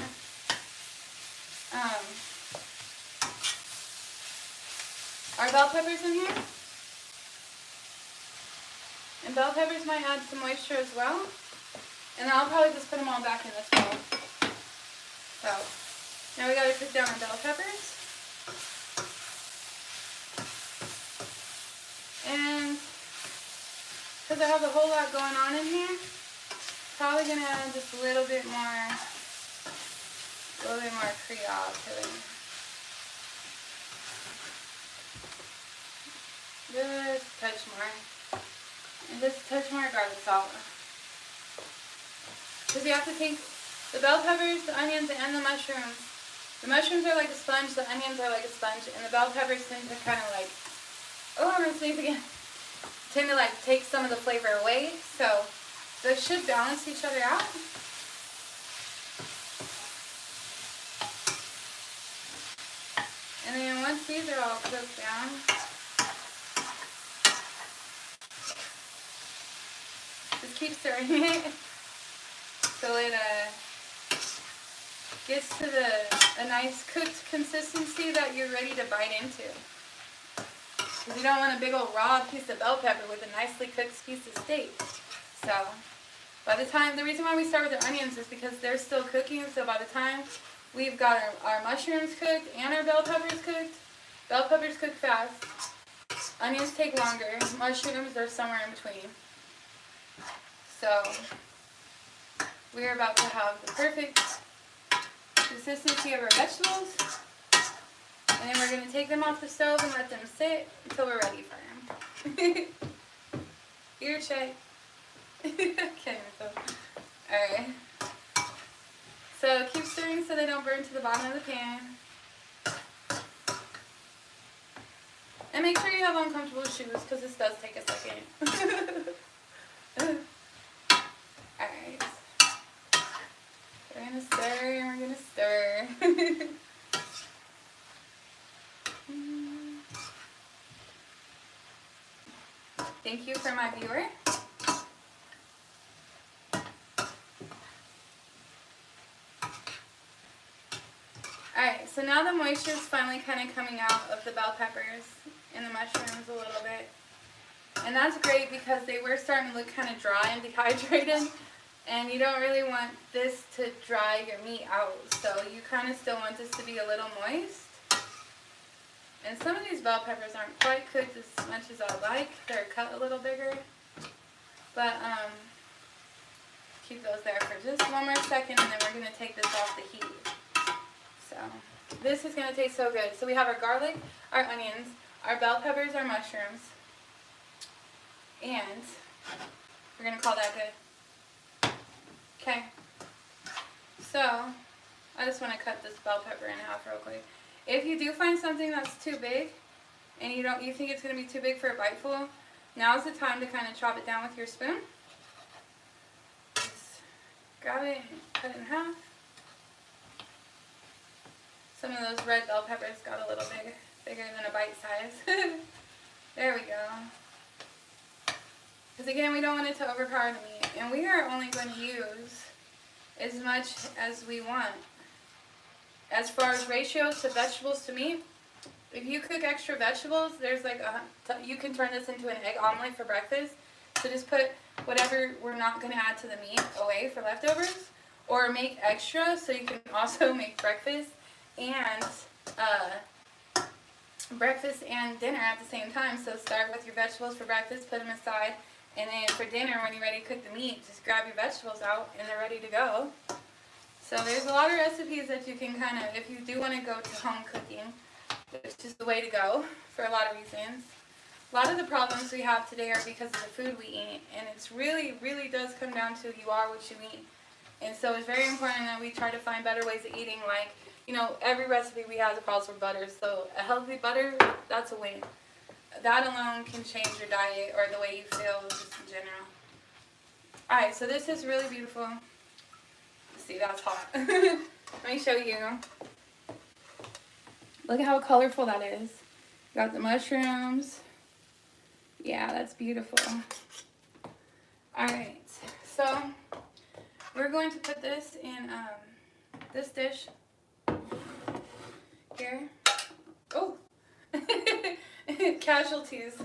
our bell peppers in here. And bell peppers might add some moisture as well. And then I'll probably just put them all back in this bowl. So, now we gotta cook down our bell peppers. And because I have a whole lot going on in here, probably gonna add just a little bit more Creole to it. Just a touch more. And just a touch more garlic salt. Because you have to take the bell peppers, the onions, and the mushrooms. The mushrooms are like a sponge, the onions are like a sponge, and the bell peppers tend to kind of like, oh, I'm gonna sneeze again. Tend to like take some of the flavor away, so they should balance each other out. And then once these are all cooked down, just keep stirring it so it gets to a nice cooked consistency that you're ready to bite into. Because you don't want a big old raw piece of bell pepper with a nicely cooked piece of steak. So, by the time, the reason why we start with the onions is because they're still cooking, so by the time we've got our mushrooms cooked and our bell peppers cooked fast, onions take longer, mushrooms are somewhere in between. So, we're about to have the perfect consistency of our vegetables, and then we're going to take them off the stove and let them sit until we're ready for them. Ear check. Okay, alright. So keep stirring so they don't burn to the bottom of the pan. And make sure you have uncomfortable shoes because this does take a second. Alright. We're going to stir and we're going to stir. Thank you for my viewer. Alright, so now the moisture is finally kind of coming out of the bell peppers and the mushrooms a little bit. And that's great because they were starting to look kind of dry and dehydrated. And you don't really want this to dry your meat out. So you kind of still want this to be a little moist. And some of these bell peppers aren't quite cooked as much as I like. They're cut a little bigger. But keep those there for just one more second and then we're going to take this off the heat. So this is going to taste so good. So we have our garlic, our onions, our bell peppers, our mushrooms. And we're going to call that good. Okay. So, I just want to cut this bell pepper in half real quick. If you do find something that's too big, and you think it's going to be too big for a biteful, now's the time to kind of chop it down with your spoon. Just grab it and cut it in half. Some of those red bell peppers got a little bigger than a bite size. There we go. Because again, we don't want it to overpower the meat. And we are only going to use as much as we want. As far as ratios to vegetables to meat, if you cook extra vegetables, there's like you can turn this into an egg omelet for breakfast. So just put whatever we're not going to add to the meat away for leftovers. Or make extra so you can also make breakfast and dinner at the same time. So start with your vegetables for breakfast, put them aside, and then for dinner, when you're ready to cook the meat, just grab your vegetables out and they're ready to go. So there's a lot of recipes that you can kind of, if you do want to go to home cooking, it's just the way to go for a lot of reasons. A lot of the problems we have today are because of the food we eat, and it's really does come down to you are what you eat. And so it's very important that we try to find better ways of eating. Like, you know, every recipe we have calls for butter, so a healthy butter, that's a win. That alone can change your diet or the way you feel just in general. Alright, so this is really beautiful. See, that's hot. Let me show you. Look at how colorful that is. Got the mushrooms. Yeah, that's beautiful. Alright, so we're going to put this in this dish here. Oh! Casualties.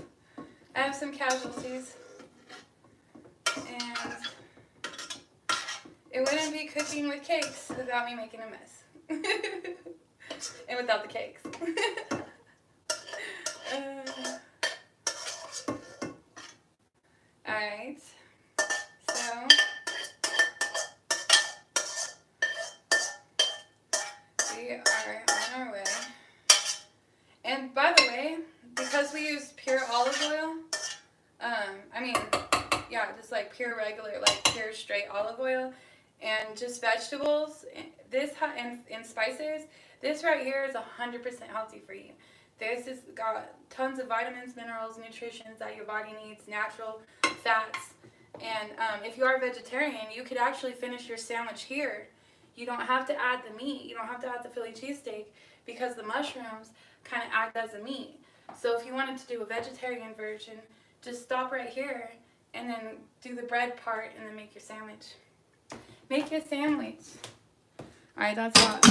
I have some casualties. And it wouldn't be cooking with cakes without me making a mess. And without the cakes. Alright. So we are on our way. And by the way, because we use pure olive oil, just like pure regular, like pure straight olive oil, and just vegetables, and spices, this right here is 100% healthy for you. This has got tons of vitamins, minerals, nutrients that your body needs, natural fats, and if you are a vegetarian, you could actually finish your sandwich here. You don't have to add the meat, you don't have to add the Philly cheesesteak, because the mushrooms kind of act as a meat. So if you wanted to do a vegetarian version, just stop right here and then do the bread part and then make your sandwich. Make your sandwich. Alright, that's hot.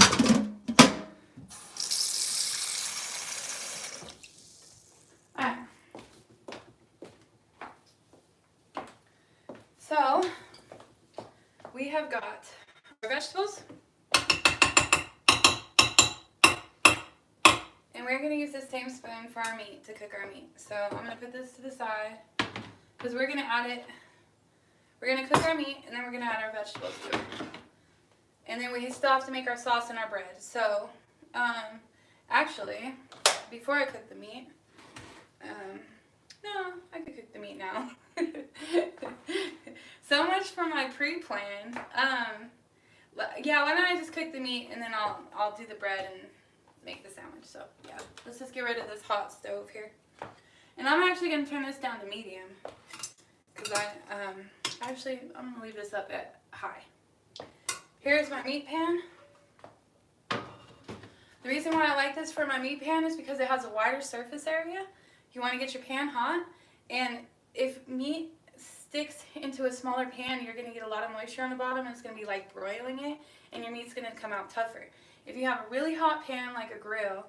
Alright. So, we have got our vegetables. And we're going to use the same spoon for our meat to cook our meat. So I'm going to put this to the side because we're going to add it. We're going to cook our meat and then we're going to add our vegetables to it. And then we still have to make our sauce and our bread. So actually, before I cook the meat, no, I could cook the meat now. So much for my pre-plan. Yeah, why don't I just cook the meat and then I'll do the bread and make the sandwich. So yeah, let's just get rid of this hot stove here. And I'm actually going to turn this down to medium because I'm going to leave this up at high. Here's my meat pan. The reason why I like this for my meat pan is because it has a wider surface area. You want to get your pan hot, and if meat sticks into a smaller pan, you're going to get a lot of moisture on the bottom, and it's going to be like broiling it, and your meat's going to come out tougher. If you have a really hot pan like a grill,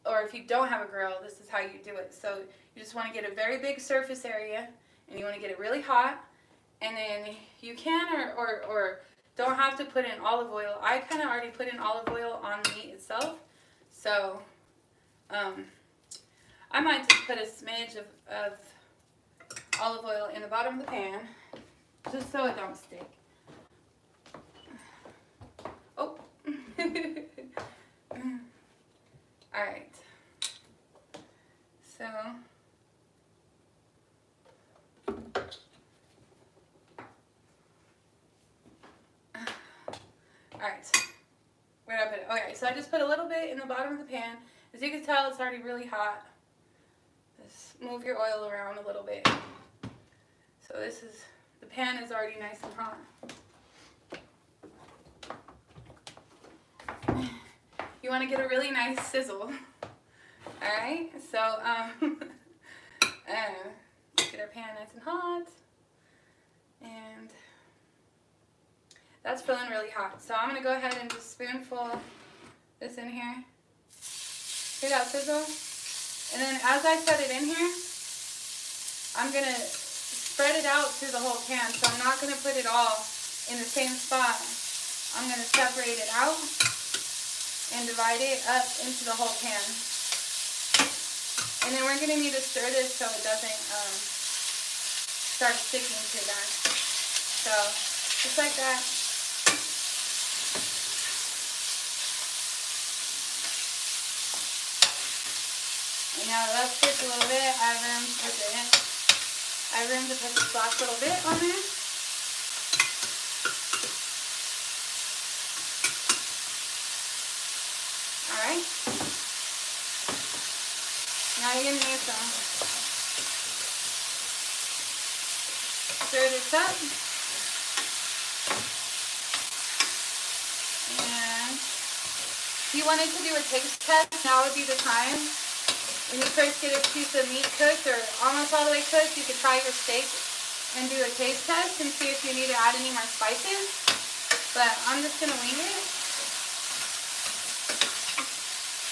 or if you don't have a grill, this is how you do it. So you just want to get a very big surface area, and you want to get it really hot, and then you can or don't have to put in olive oil. I kind of already put in olive oil on the meat itself, so I might just put a smidge of olive oil in the bottom of the pan, just so it don't stick. Oh. Alright. So. Alright, where did I put it? Okay, so I just put a little bit in the bottom of the pan. As you can tell, it's already really hot. Just move your oil around a little bit. So the pan is already nice and hot. You want to get a really nice sizzle. Alright, so get our pan nice and hot. And that's feeling really hot. So I'm going to go ahead and just spoonful this in here. See that sizzle? And then as I set it in here, I'm going to spread it out through the whole pan. So I'm not going to put it all in the same spot. I'm going to separate it out and divide it up into the whole pan. And then we're going to need to stir this so it doesn't start sticking to that. So just like that. And now that's cooked a little bit. I have room to put this last little bit on there. Alright. Now you're going to need some. Stir this up. And if you wanted to do a taste test, now would be the time. When you first get a piece of meat cooked or almost all the way cooked, you could try your steak and do a taste test and see if you need to add any more spices. But I'm just going to wing it.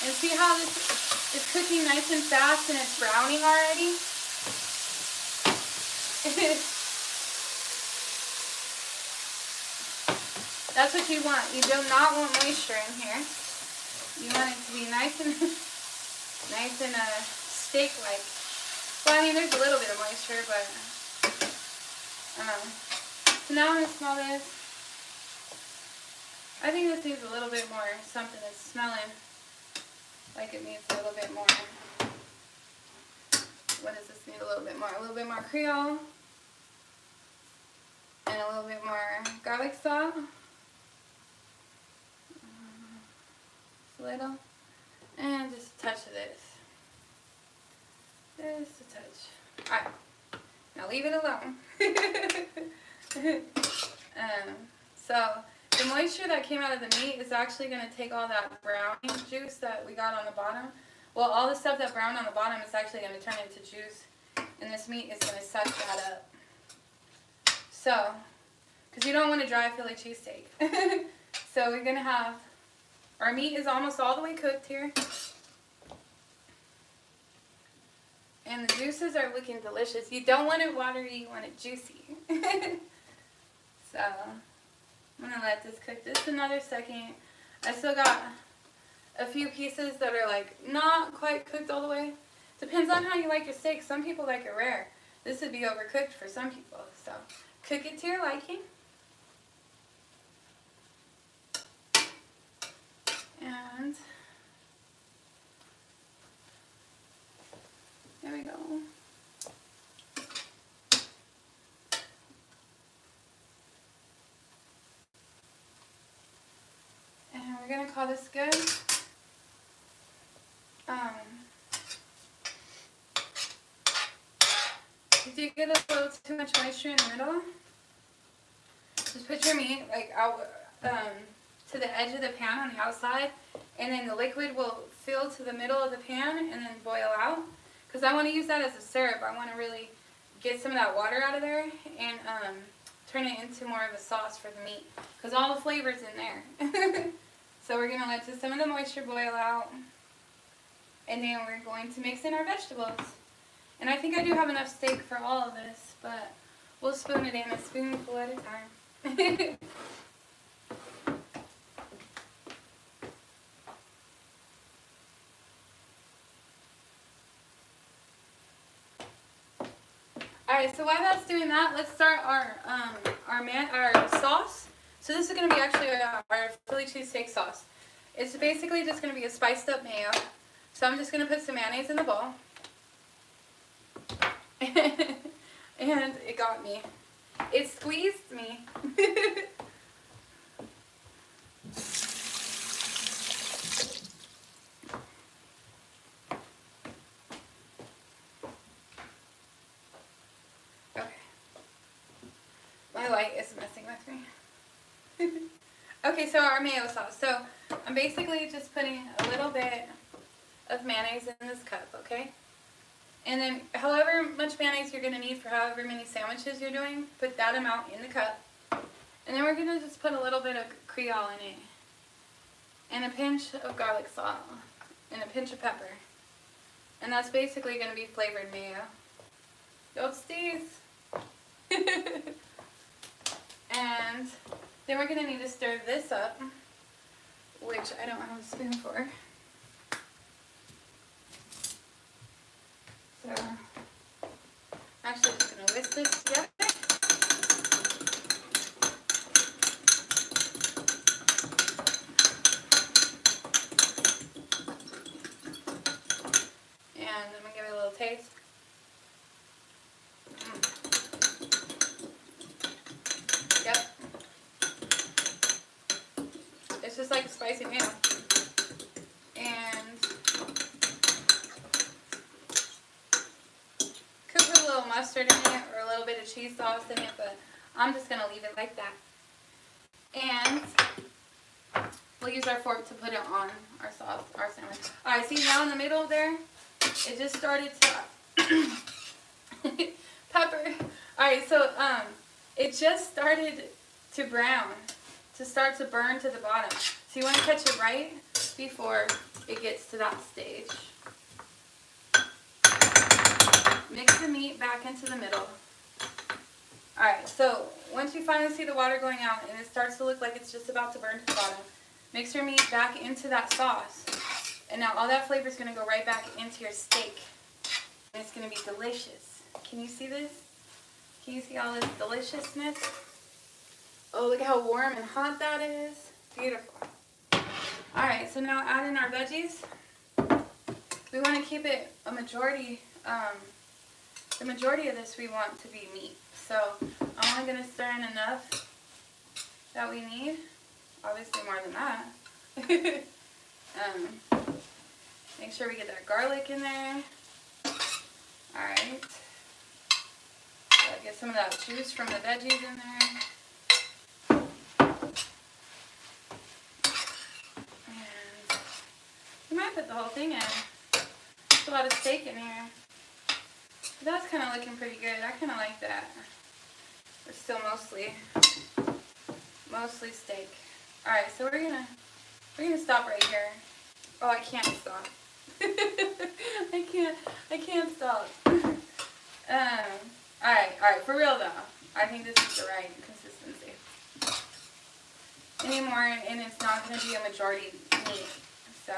And see how this is cooking nice and fast and it's browning already? That's what you want. You do not want moisture in here. You want it to be nice and steak-like. Well, I mean, there's a little bit of moisture, but so now I'm gonna smell this. I think this needs a little bit more something. It's smelling like it needs a little bit more. What does this need? A little bit more. A little bit more Creole. And a little bit more garlic salt. Just a little. And just a touch of this. Just a touch. Alright. Now leave it alone. So the moisture that came out of the meat is actually going to take all that browning juice that we got on the bottom. Well, all the stuff that browned on the bottom is actually going to turn into juice. And this meat is going to suck that up. So, because you don't want a dry Philly cheesesteak. So we're going to have, our meat is almost all the way cooked here. And the juices are looking delicious. You don't want it watery, you want it juicy. So, I'm going to let this cook just another second. I still got a few pieces that are like not quite cooked all the way. Depends on how you like your steak. Some people like it rare. This would be overcooked for some people. So, cook it to your liking. And there we go. And we're going to call this good. If you get a little too much moisture in the middle, just put your meat like out to the edge of the pan on the outside, and then the liquid will fill to the middle of the pan and then boil out. Because I want to use that as a syrup. I want to really get some of that water out of there and turn it into more of a sauce for the meat. Because all the flavor's in there. So we're going to let just some of the moisture boil out. And then we're going to mix in our vegetables. And I think I do have enough steak for all of this, but we'll spoon it in a spoonful at a time. Alright, so while that's doing that, let's start our sauce. So this is going to be actually our Philly cheesesteak sauce. It's basically just going to be a spiced up mayo. So I'm just going to put some mayonnaise in the bowl. And it got me. It squeezed me. My light is messing with me. Okay, so our mayo sauce. So I'm basically just putting a little bit of mayonnaise in this cup, okay? And then however much mayonnaise you're going to need for however many sandwiches you're doing, put that amount in the cup. And then we're going to just put a little bit of Creole in it. And a pinch of garlic salt. And a pinch of pepper. And that's basically going to be flavored mayo. Go Steez! And then we're going to need to stir this up, which I don't have a spoon for. So, I'm actually just going to whisk this together. And I'm going to give it a little taste. Yep. It's just like a spicy mayo. And could put a little mustard in it or a little bit of cheese sauce in it, but I'm just going to leave it like that. And we'll use our fork to put it on our sauce, our sandwich. Alright, see now in the middle there? It just started to pepper. Alright, so it just started to brown, to start to burn to the bottom. So you want to catch it right before it gets to that stage. Mix the meat back into the middle. Alright, so once you finally see the water going out and it starts to look like it's just about to burn to the bottom, mix your meat back into that sauce. And now all that flavor is going to go right back into your steak. And it's going to be delicious. Can you see this? Can you see all this deliciousness? Oh, look how warm and hot that is. Beautiful. Alright, so now add in our veggies. We want to keep it a majority, the majority of this we want to be meat. So I'm only going to stir in enough that we need. Obviously more than that. Make sure we get that garlic in there. Alright. Get some of that juice from the veggies in there. And we might put the whole thing in. There's a lot of steak in here. But that's kind of looking pretty good. I kind of like that. We're still mostly steak. Alright, so we're gonna stop right here. Oh, I can't stop. I can't stop. Alright, for real though. I think this is the right consistency. Anymore, and it's not going to be a majority meat. So,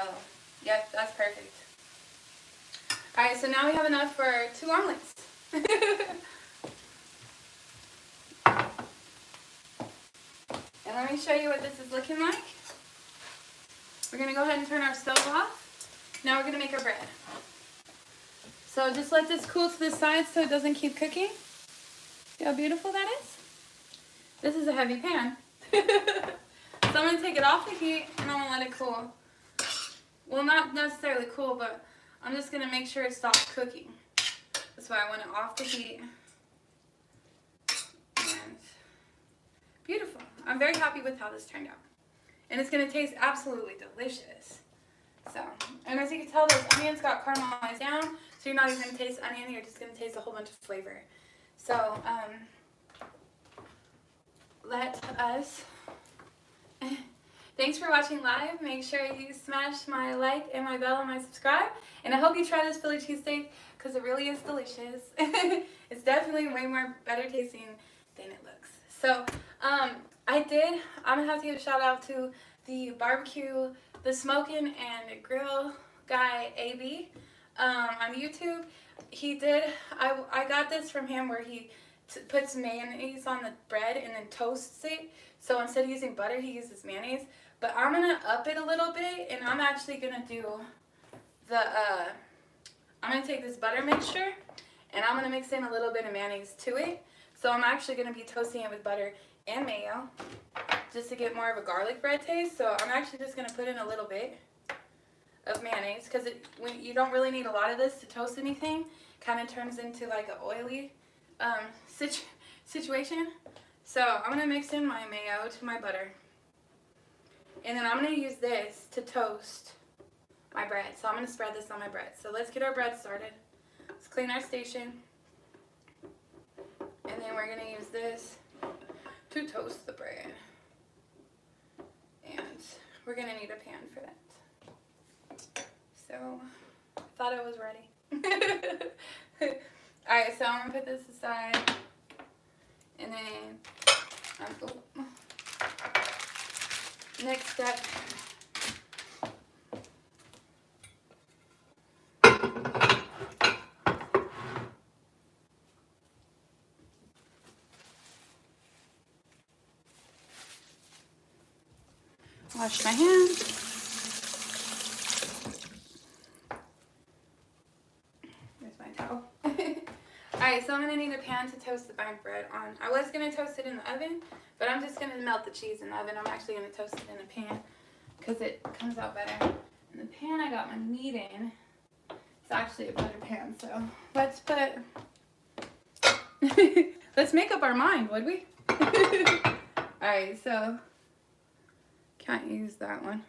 yep, that's perfect. Alright, so now we have enough for 2 omelets. And let me show you what this is looking like. We're going to go ahead and turn our stove off. Now we're going to make our bread. So just let this cool to the side so it doesn't keep cooking. See how beautiful that is? This is a heavy pan. So I'm going to take it off the heat and I'm going to let it cool. Well, not necessarily cool, but I'm just going to make sure it stops cooking. That's why I want it off the heat. And beautiful. I'm very happy with how this turned out. And it's going to taste absolutely delicious. So, and as you can tell, those onions got caramelized down, so you're not even going to taste onion, you're just going to taste a whole bunch of flavor. So, let us, thanks for watching live. Make sure you smash my like and my bell and my subscribe. And I hope you try this Philly cheesesteak, because it really is delicious. It's definitely way more better tasting than it looks. So, I'm going to have to give a shout out to the barbecue, the smoking and grill guy, AB, on YouTube. I got this from him where he puts mayonnaise on the bread and then toasts it. So instead of using butter, he uses mayonnaise. But I'm going to up it a little bit, and I'm actually going to do I'm going to take this butter mixture, and I'm going to mix in a little bit of mayonnaise to it. So I'm actually going to be toasting it with butter and mayo, just to get more of a garlic bread taste. So I'm actually just going to put in a little bit of mayonnaise, because you don't really need a lot of this to toast anything. Kind of turns into like an oily situation. So I'm going to mix in my mayo to my butter. And then I'm going to use this to toast my bread. So I'm going to spread this on my bread. So let's get our bread started. Let's clean our station. And then we're going to use this to toast the bread. And we're going to need a pan for that. So I thought I was ready. Alright, so I'm going to put this aside. And then, next step. Wash my hands. There's my towel. Alright, so I'm going to need a pan to toast my bread on. I was going to toast it in the oven, but I'm just going to melt the cheese in the oven. I'm actually going to toast it in a pan because it comes out better. And the pan I got my meat in is actually a butter pan, so let's put... let's make up our mind, would we? Alright, so... can't use that one.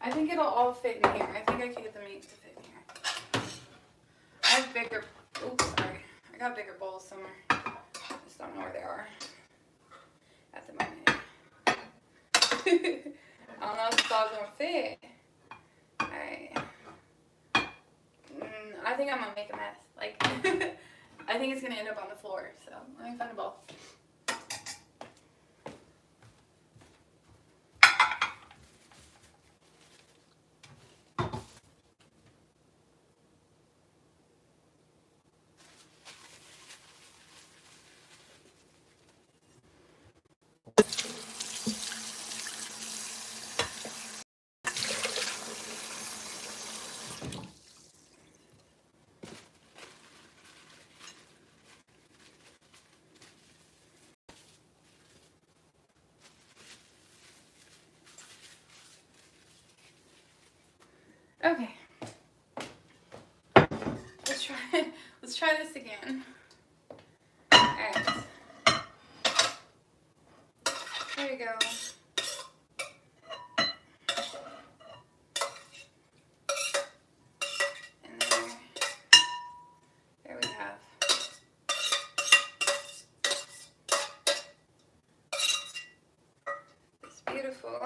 I think it'll all fit in here. I think I can get the meat to fit in here. I have bigger, oops, sorry. I got bigger bowls somewhere. I just don't know where they are at the moment. I don't know if it's all gonna fit. Alright. I think I'm gonna make a mess. Like, I think it's gonna end up on the floor, so let me find a bowl. Okay. Let's try this again. Alright. There we go. And there we have. It's beautiful.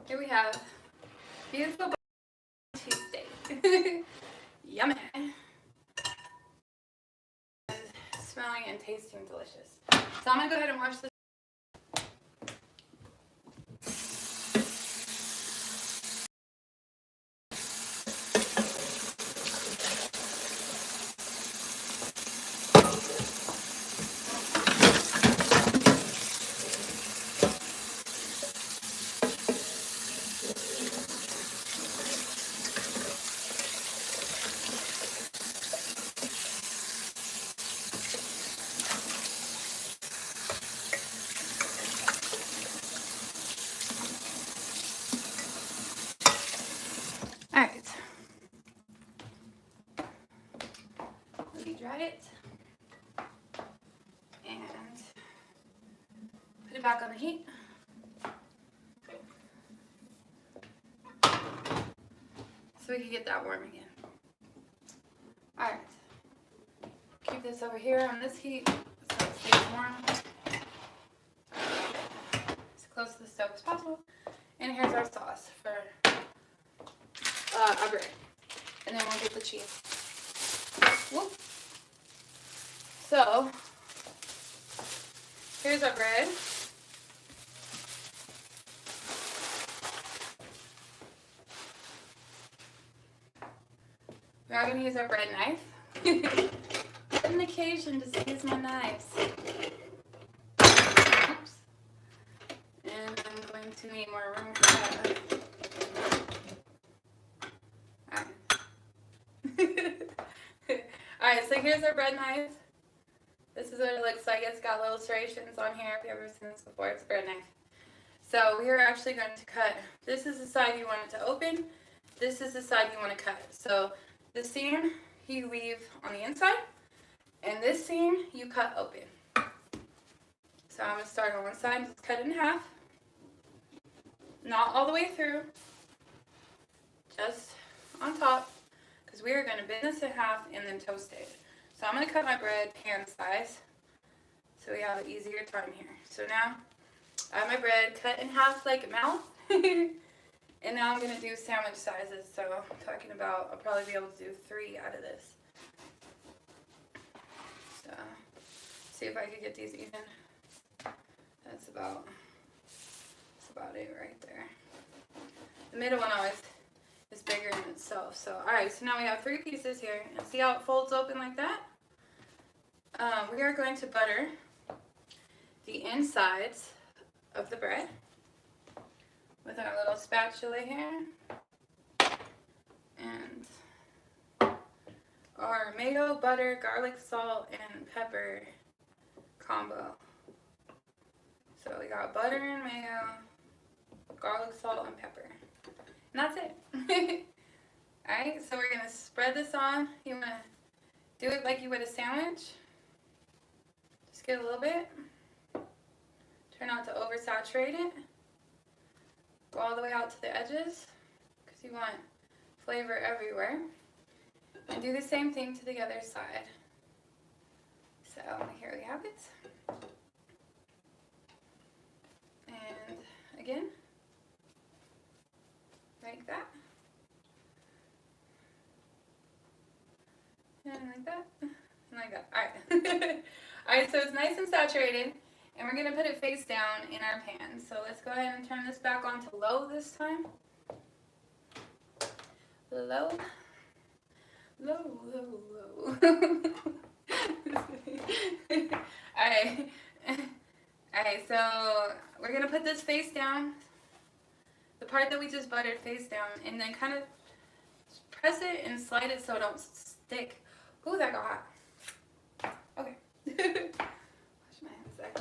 Here we have beautiful cheesesteak. Yummy. Smelling and tasting delicious. So I'm going to go ahead and wash this. Alright. Let me dry it. And put it back on the heat. So we can get that warm again. Alright. Keep this over here on this heat so it stays warm. As close to the stove as possible. And here's our sauce for our bread. And then we'll get the cheese. Whoop. So, here's our bread. We are going to use our bread knife. An occasion to use my knives. Oops. And I'm going to need more room for that. Alright, so here's our bread knife. This is what it looks like. It's got little serrations on here. If you've ever seen this before, it's a bread knife. So we are actually going to cut. This is the side you want it to open. This is the side you want to cut. So the seam you leave on the inside, and this seam you cut open. So I'm going to start on one side, just cut it in half. Not all the way through, just on top, because we are going to bend this in half and then toast it. So I'm going to cut my bread pan size so we have an easier time here. So now I have my bread cut in half like a mouth. And now I'm going to do sandwich sizes. So I'm talking about, I'll probably be able to do 3 out of this. So see if I could get these even. That's about it right there. The middle one always is bigger in itself. So alright, so now we have 3 pieces here. And see how it folds open like that? We are going to butter the insides of the bread with our little spatula here, and our mayo, butter, garlic, salt, and pepper combo. So we got butter and mayo, garlic, salt, and pepper. And that's it. Alright, so we're going to spread this on. You want to do it like you would a sandwich. Just get a little bit. Try not to oversaturate it. Go all the way out to the edges because you want flavor everywhere. And do the same thing to the other side. So here we have it. And again, like that. And like that. And like that. Alright. Alright, so it's nice and saturated. And we're going to put it face down in our pan. So let's go ahead and turn this back on to low this time. Low. Low, low, low. Alright. Alright, so we're going to put this face down. The part that we just buttered face down. And then kind of press it and slide it so it don't stick. Ooh, that got hot. Okay. Wash my hands there.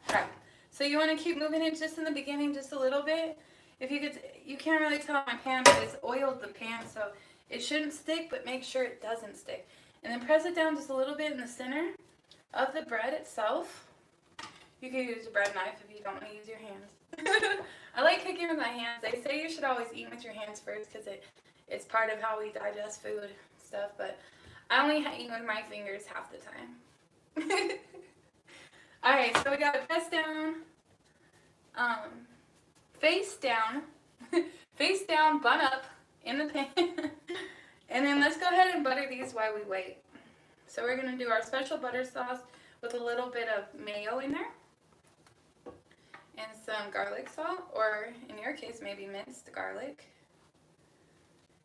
Alright, so you want to keep moving it just in the beginning, just a little bit. If you could, you can't really tell my pan, but it's oiled the pan, so it shouldn't stick, but make sure it doesn't stick. And then press it down just a little bit in the center of the bread itself. You can use a bread knife if you don't want to use your hands. I like cooking with my hands. They say you should always eat with your hands first because it's part of how we digest food and stuff, but I only eat with my fingers half the time. Alright, so we got it pressed down, face down, face down, bun up in the pan. And then let's go ahead and butter these while we wait. So we're going to do our special butter sauce with a little bit of mayo in there. And some garlic salt, or in your case, maybe minced garlic.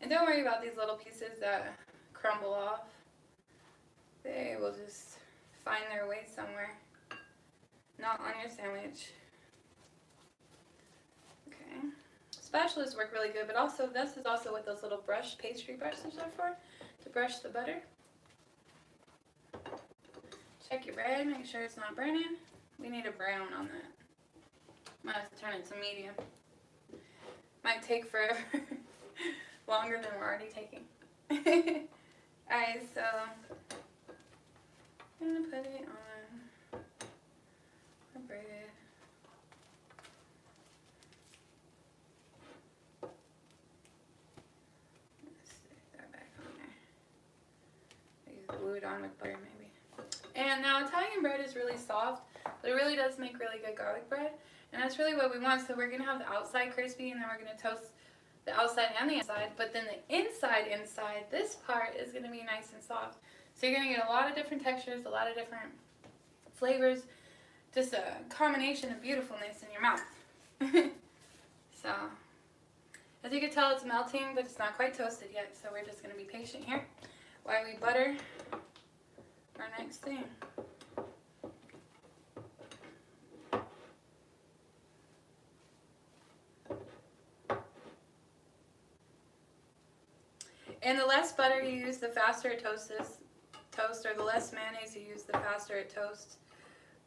And don't worry about these little pieces that crumble off. They will just find their way somewhere. Not on your sandwich. Okay. Spatulas work really good, but also this is also what those little pastry brushes are for, to brush the butter. Check your bread, make sure it's not burning. We need a brown on that. Might have to turn it to medium. Might take forever. Longer than we're already taking. Alright, so I'm going to put it on our bread. Let's stick that back on there. Use glue it on with butter maybe. And now Italian bread is really soft, but it really does make really good garlic bread. And that's really what we want. So we're going to have the outside crispy, and then we're going to toast the outside and the inside. But then the inside, this part is going to be nice and soft. So you're going to get a lot of different textures, a lot of different flavors. Just a combination of beautifulness in your mouth. So, as you can tell, it's melting, but it's not quite toasted yet. So we're just going to be patient here while we butter our next thing. And the less butter you use, the faster it toasts. toast, or the less mayonnaise you use, the faster it toasts.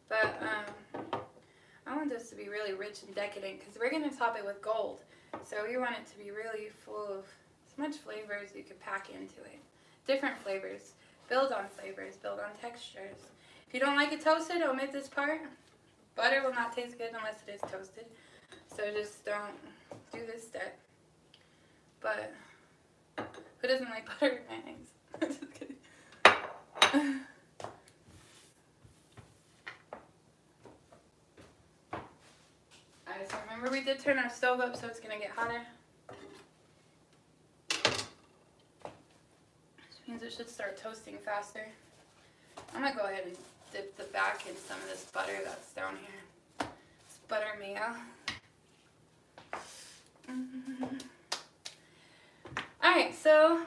But I want this to be really rich and decadent because we're going to top it with gold. So we want it to be really full of as much flavor as you could pack into it. Different flavors. Build on flavors. Build on textures. If you don't like it toasted, omit this part. Butter will not taste good unless it is toasted. So just don't do this step. But who doesn't like butter and mayonnaise? Just kidding. Alright, so remember we did turn our stove up, so it's going to get hotter. Which means it should start toasting faster. I'm going to go ahead and dip the back in some of this butter that's down here. It's butter mayo. Alright, so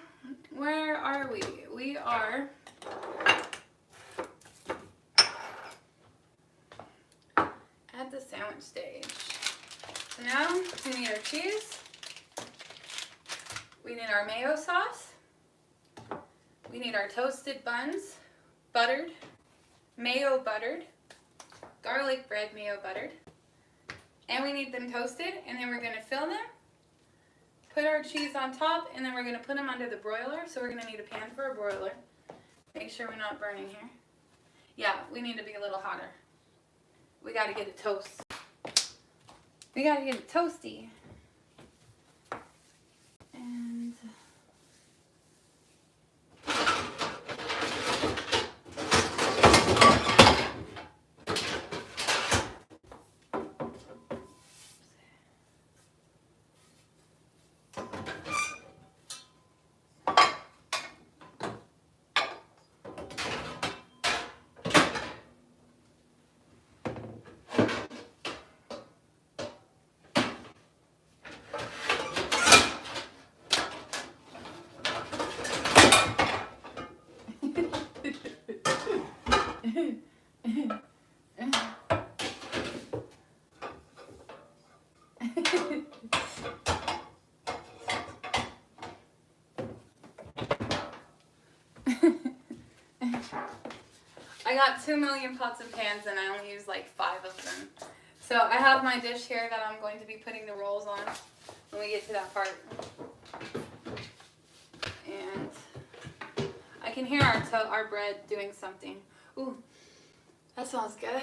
where are we? We are at the sandwich stage. So now we need our cheese. We need our mayo sauce. We need our toasted buns, buttered, mayo buttered, garlic bread mayo buttered. And we need them toasted, and then we're going to fill them, put our cheese on top, and then we're going to put them under the broiler. So we're going to need a pan for a broiler. Make sure we're not burning here. Yeah, we need to be a little hotter. We got to get it toast. We got to get it toasty. And I got 2 million pots and pans and I only use like 5 of them. So I have my dish here that I'm going to be putting the rolls on when we get to that part. And I can hear our bread doing something. Ooh, that smells good.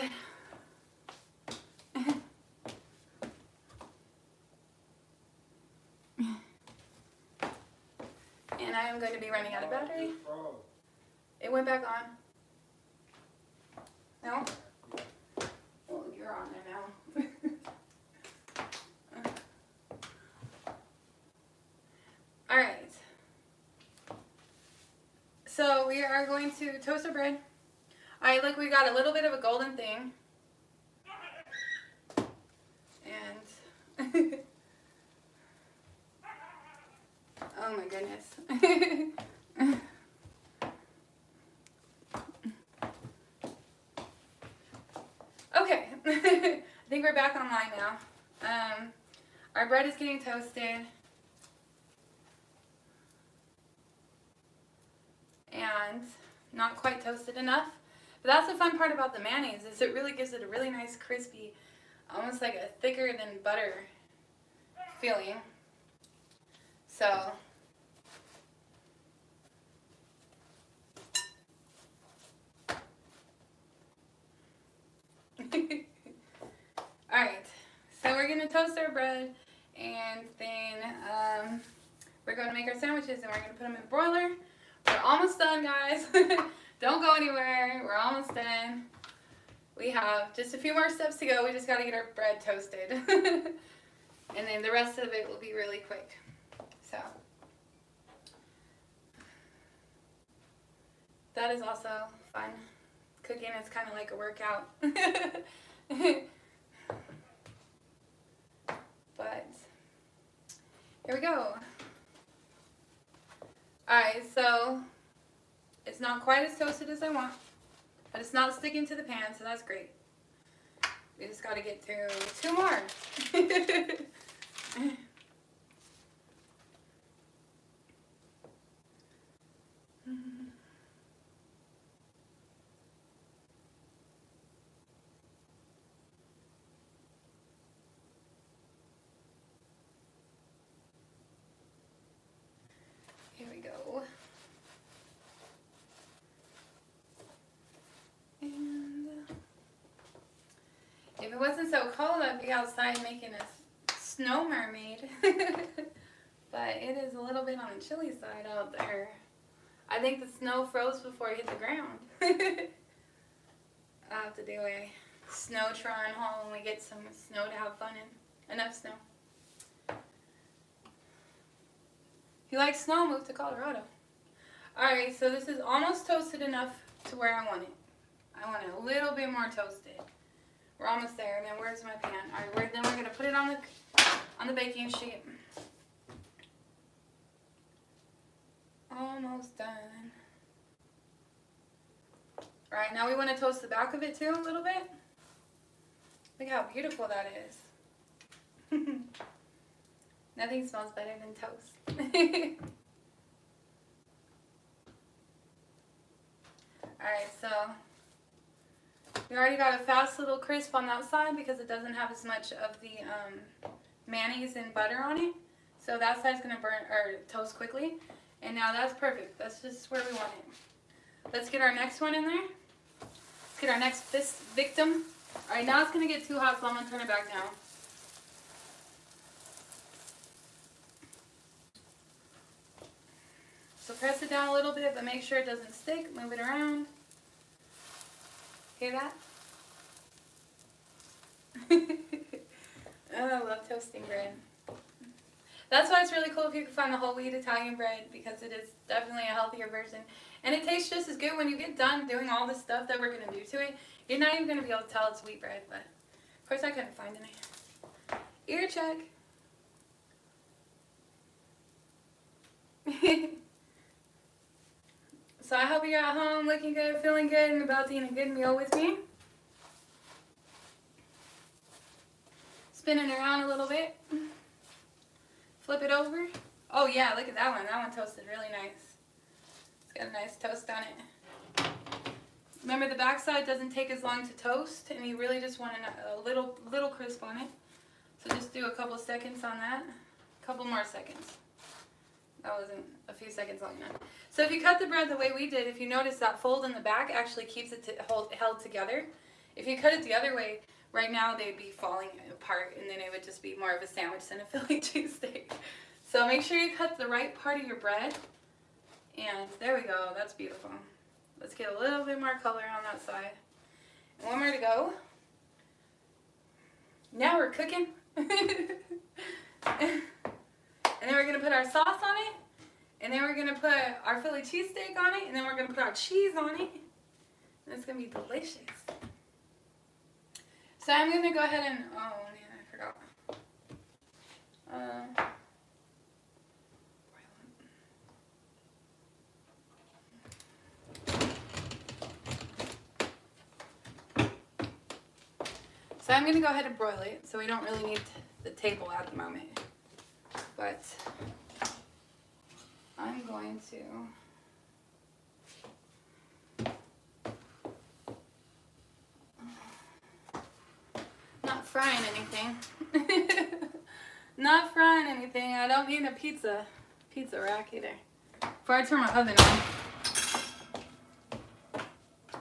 And I am going to be running out of battery. It went back on. No? Well, you're on there now. Alright. So we are going to toast our bread. Alright, look, we got a little bit of a golden thing. And oh my goodness. Okay, I think we're back online now. Our bread is getting toasted. And not quite toasted enough. But that's the fun part about the mayonnaise, is it really gives it a really nice crispy, almost like a thicker than butter feeling. So alright, so we're going to toast our bread, and then we're going to make our sandwiches, and we're going to put them in the broiler. We're almost done, guys. Don't go anywhere. We're almost done. We have just a few more steps to go. We just got to get our bread toasted. And then the rest of it will be really quick. So that is also fun. Cooking is kind of like a workout. But here we go. Alright, so it's not quite as toasted as I want, but it's not sticking to the pan, so that's great. We just got to get through 2 more. wasn't so cold, I'd be outside making a snow mermaid. But it is a little bit on the chilly side out there. I think the snow froze before it hit the ground. I'll have to do a Snowtron haul when we get some snow to have fun in. Enough snow. If you like snow, move to Colorado. Alright, so this is almost toasted enough to where I want it. I want it a little bit more toasted. We're almost there. And then where's my pan? Alright, then we're going to put it on the baking sheet. Almost done. Alright, now we want to toast the back of it too a little bit. Look how beautiful that is. Nothing smells better than toast. Alright, so we already got a fast little crisp on that side because it doesn't have as much of the mayonnaise and butter on it. So that side's going to burn or toast quickly. And now that's perfect. That's just where we want it. Let's get our next one in there. Let's get our next victim. Alright, now it's going to get too hot, so I'm going to turn it back down. So press it down a little bit, but make sure it doesn't stick. Move it around. Hear that? Oh, I love toasting bread. That's why it's really cool if you can find the whole wheat Italian bread, because it is definitely a healthier version. And it tastes just as good when you get done doing all the stuff that we're going to do to it. You're not even going to be able to tell it's wheat bread, but of course I couldn't find any. Ear check. So I hope you're at home looking good, feeling good, and about to eat a good meal with me. Spin it around a little bit. Flip it over. Oh yeah, look at that one. That one toasted really nice. It's got a nice toast on it. Remember, the backside doesn't take as long to toast, and you really just want a little crisp on it. So just do a couple seconds on that. A couple more seconds. That wasn't a few seconds long enough. So if you cut the bread the way we did, if you notice that fold in the back actually keeps it held together. If you cut it the other way, right now they'd be falling apart, and then it would just be more of a sandwich than a Philly cheesesteak. So make sure you cut the right part of your bread. And there we go. That's beautiful. Let's get a little bit more color on that side. And one more to go. Now we're cooking. And then we're going to put our sauce on it. And then we're going to put our Philly cheesesteak on it. And then we're going to put our cheese on it. And it's going to be delicious. So I'm going to go ahead and... Oh, man, I forgot. So I'm going to go ahead and broil it. So we don't really need the table at the moment. But I'm going to... Not frying anything. Not frying anything. I don't need a pizza rack either. Before I turn my oven on.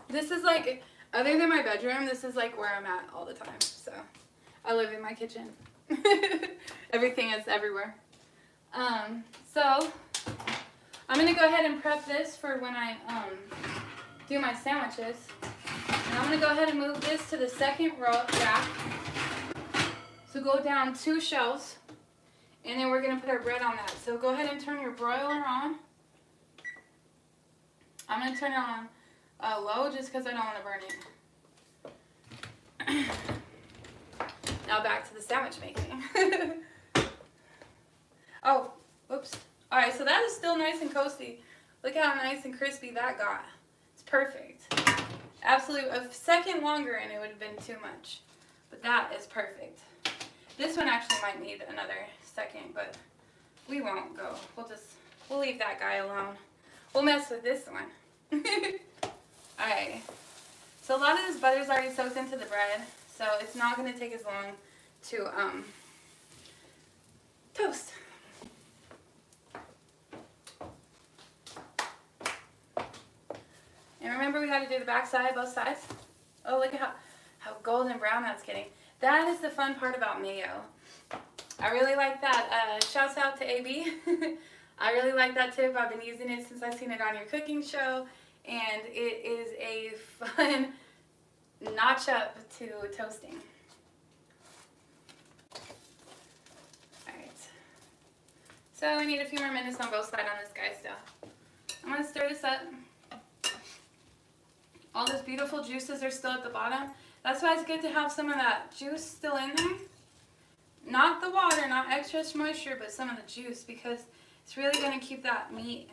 This is like, other than my bedroom, this is like where I'm at all the time. So I live in my kitchen. Everything is everywhere. So I'm gonna go ahead and prep this for when I do my sandwiches. And I'm gonna go ahead and move this to the second rack. So go down 2 shelves, and then we're gonna put our bread on that. So go ahead and turn your broiler on. I'm gonna turn it on low just because I don't want to burn it. Now back to the sandwich making. Oh, whoops. Alright, so that is still nice and toasty. Look how nice and crispy that got. It's perfect. Absolutely, a second longer and it would have been too much. But that is perfect. This one actually might need another second, but we won't go. We'll leave that guy alone. We'll mess with this one. Alright. So a lot of this butter is already soaked into the bread, so it's not going to take as long to toast. And remember, we got to do the back side, both sides. Oh, look at how golden brown that's getting. that is the fun part about mayo. I really like that. Shouts out to AB. I really like that tip. I've been using it since I've seen it on your cooking show, and it is a fun notch up to toasting. Alright. So I need a few more minutes on both sides on this guy still. I'm going to stir this up. All those beautiful juices are still at the bottom. That's why it's good to have some of that juice still in there. Not the water, not extra moisture, but some of the juice, because it's really going to keep that meat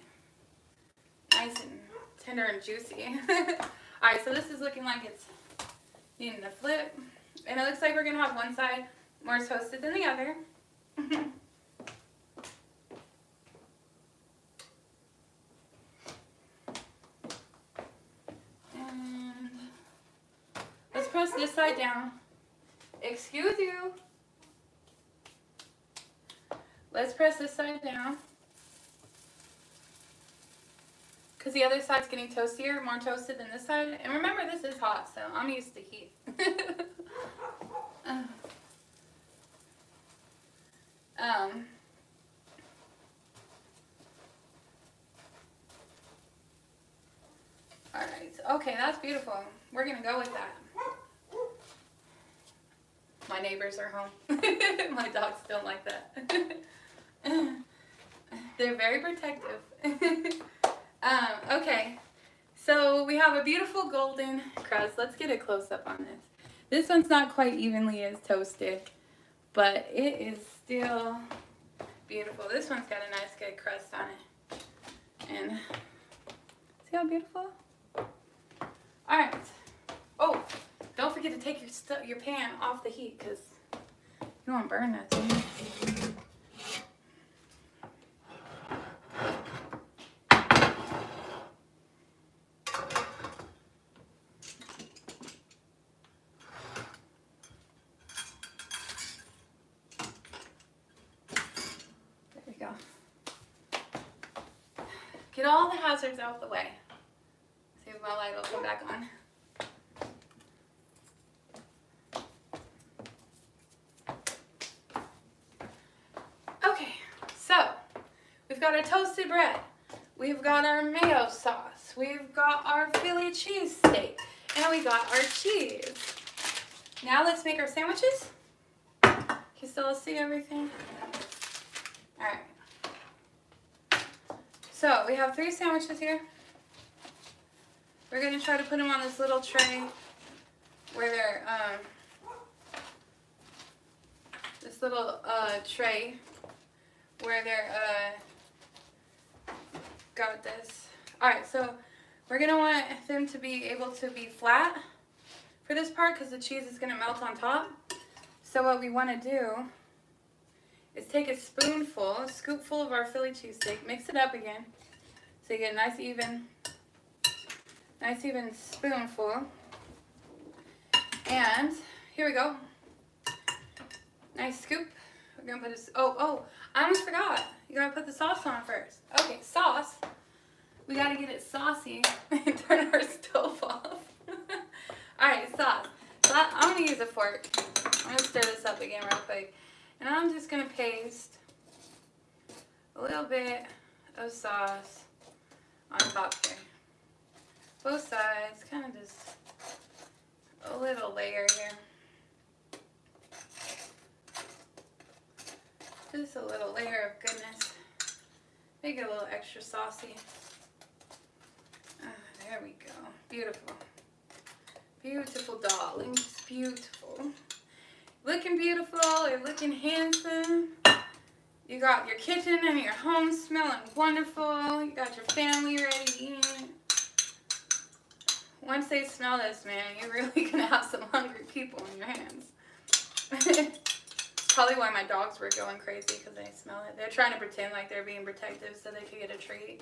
nice and tender and juicy. Alright, so this is looking like it's needing to flip. And it looks like we're going to have one side more toasted than the other. And let's press this side down. Excuse you. Let's press this side down, because the other side's getting toastier, more toasted than this side. And remember, this is hot, so I'm used to heat. Alright, okay, that's beautiful. We're going to go with that. My neighbors are home. My dogs don't like that. They're very protective. Okay, so we have a beautiful golden crust. Let's get a close-up on this. This one's not quite evenly as toasted, but it is still beautiful. This one's got a nice good crust on it. And see how beautiful? Alright. Oh, don't forget to take your pan off the heat, because you don't want to burn that thing. There we go. Get all the hazards out the way. See if my light will come back on. We've got our toasted bread, we've got our mayo sauce, we've got our Philly cheesesteak, and we got our cheese. Now let's make our sandwiches. Can you still see everything? Alright. So we have 3 sandwiches here. We're going to try to put them on this little tray where they're, this little tray where they're, got this. Alright, so we're going to want them to be able to be flat for this part, because the cheese is going to melt on top. So what we want to do is take a spoonful, a scoopful of our Philly cheesesteak, mix it up again, so you get a nice even spoonful. And here we go. Nice scoop. We're going to put this, oh, I almost forgot. You got to put the sauce on first. Okay, sauce. We got to get it saucy and turn our stove off. Alright, sauce. So I'm going to use a fork. I'm going to stir this up again real quick. And I'm just going to paste a little bit of sauce on top here. Both sides, kind of just a little layer here. Just a little layer of goodness. Make it a little extra saucy. There we go. Beautiful. Beautiful darlings. Beautiful. Looking beautiful. You're looking handsome. You got your kitchen and your home smelling wonderful. You got your family ready to eat. Once they smell this, man, you're really going to have some hungry people in your hands. Probably why my dogs were going crazy, because they smell it. They're trying to pretend like they're being protective so they could get a treat.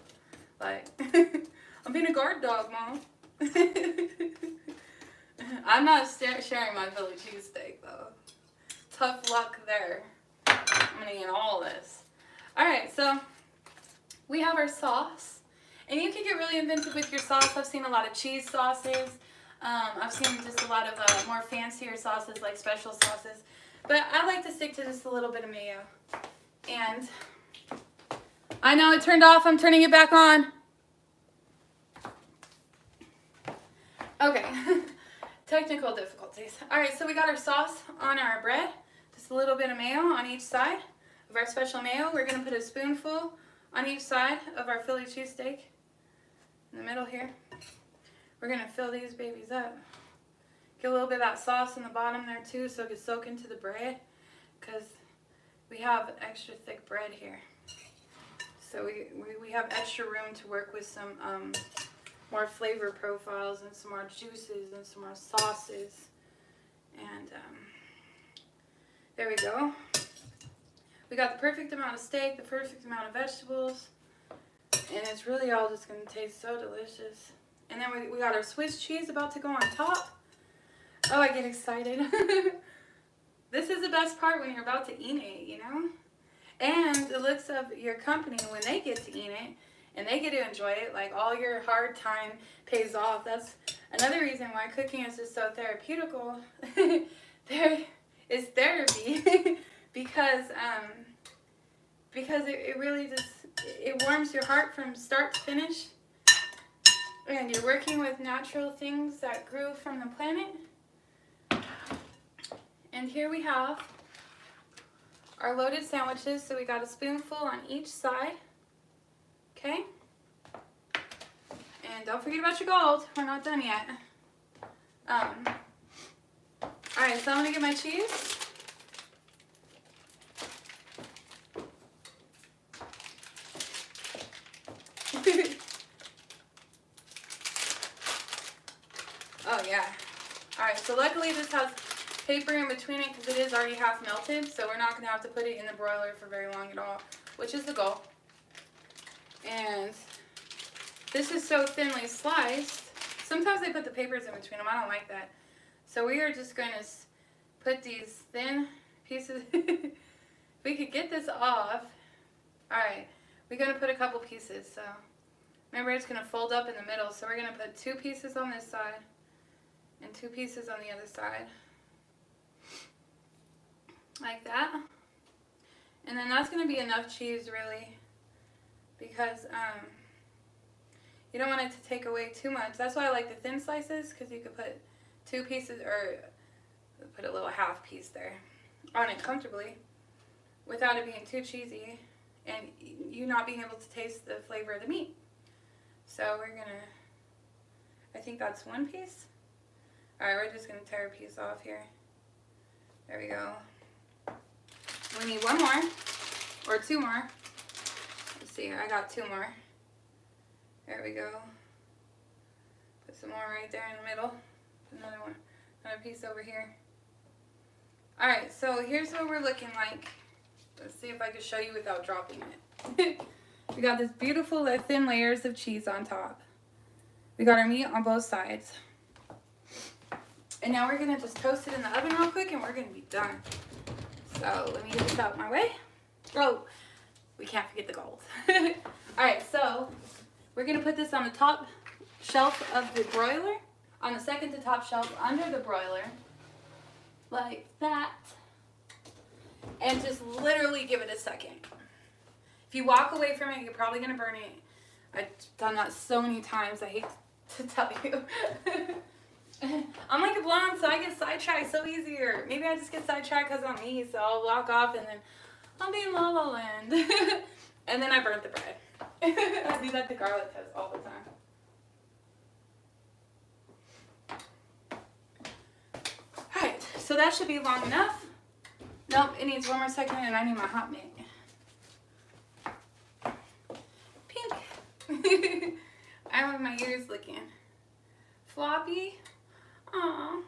Like, I'm being a guard dog, Mom. I'm not sharing my Philly cheesesteak, though. Tough luck there. I'm going to eat all this. Alright, so we have our sauce. And you can get really inventive with your sauce. I've seen a lot of cheese sauces. I've seen just a lot of more fancier sauces, like special sauces. But I like to stick to just a little bit of mayo. And I know it turned off. I'm turning it back on. Okay. Technical difficulties. Alright, so we got our sauce on our bread. Just a little bit of mayo on each side of our special mayo. We're going to put a spoonful on each side of our Philly cheesesteak. In the middle here. We're going to fill these babies up. Get a little bit of that sauce in the bottom there too so it can soak into the bread. Because we have extra thick bread here. So we have extra room to work with some more flavor profiles and some more juices and some more sauces. And there we go. We got the perfect amount of steak, the perfect amount of vegetables. And it's really all just going to taste so delicious. And then we got our Swiss cheese about to go on top. Oh, I get excited. This is the best part when you're about to eat it, you know? And the looks of your company when they get to eat it and they get to enjoy it, like all your hard time pays off. That's another reason why cooking is just so therapeutical. There is therapy because it really just, it warms your heart from start to finish. And you're working with natural things that grew from the planet. And here we have our loaded sandwiches. So we got a spoonful on each side. Okay? And don't forget about your gold. We're not done yet. Alright, so I'm going to get my cheese. Oh yeah. Alright, so luckily this has paper in between it because it is already half melted, so we're not going to have to put it in the broiler for very long at all, which is the goal. And this is so thinly sliced. Sometimes they put the papers in between them. I don't like that. So we are just going to put these thin pieces. We could get this off. Alright, we're going to put a couple pieces. So remember, it's going to fold up in the middle. So we're going to put 2 pieces on this side and 2 pieces on the other side. Like that. And then that's going to be enough cheese, really. Because you don't want it to take away too much. That's why I like the thin slices, because you could put 2 pieces, or put a little half piece there on it comfortably without it being too cheesy and you not being able to taste the flavor of the meat. So we're going to, I think that's 1 piece. Alright, we're just going to tear a piece off here. There we go. We need 1 more, or 2 more. Let's see, I got 2 more. There we go. Put some more right there in the middle. Another one, another piece over here. Alright, so here's what we're looking like. Let's see if I can show you without dropping it. We got this beautiful thin layers of cheese on top. We got our meat on both sides. And now we're going to just toast it in the oven real quick and we're going to be done. So let me get this out of my way. Oh, we can't forget the gold. Alright, so we're going to put this on the top shelf of the broiler. On the second to top shelf under the broiler. Like that. And just literally give it a second. If you walk away from it, you're probably going to burn it. I've done that so many times, I hate to tell you. I'm like a blonde, so I get sidetracked so easier. Maybe I just get sidetracked because I'm me, so I'll walk off and then I'll be in La La Land. And then I burnt the bread. I do that to garlic toast all the time. Alright, so that should be long enough. Nope, it needs 1 more second and I need my hot mate. Pink. I have my ears looking. Floppy. Aww.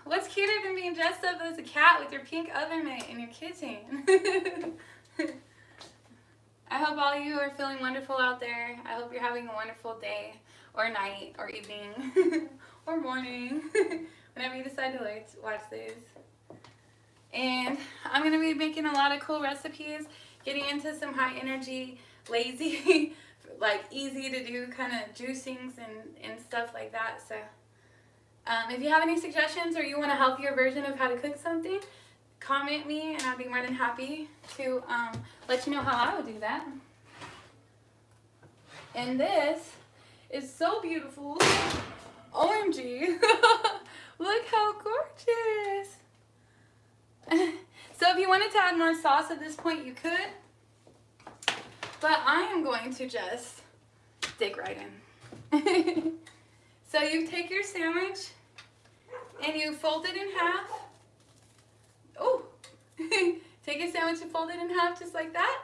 What's cuter than being dressed up as a cat with your pink oven mitt in your kitchen? I hope all of you are feeling wonderful out there. I hope you're having a wonderful day, or night, or evening, or morning, whenever you decide to watch this. And I'm going to be making a lot of cool recipes, getting into some high energy, lazy like easy to do kind of juicings and stuff like that. So if you have any suggestions or you want a healthier version of how to cook something, comment me and I'll be more than happy to let you know how I would do that. And this is so beautiful. OMG. Look how gorgeous. So if you wanted to add more sauce at this point, you could. But I am going to just dig right in. So you take your sandwich and you fold it in half. Oh, take a sandwich and fold it in half just like that.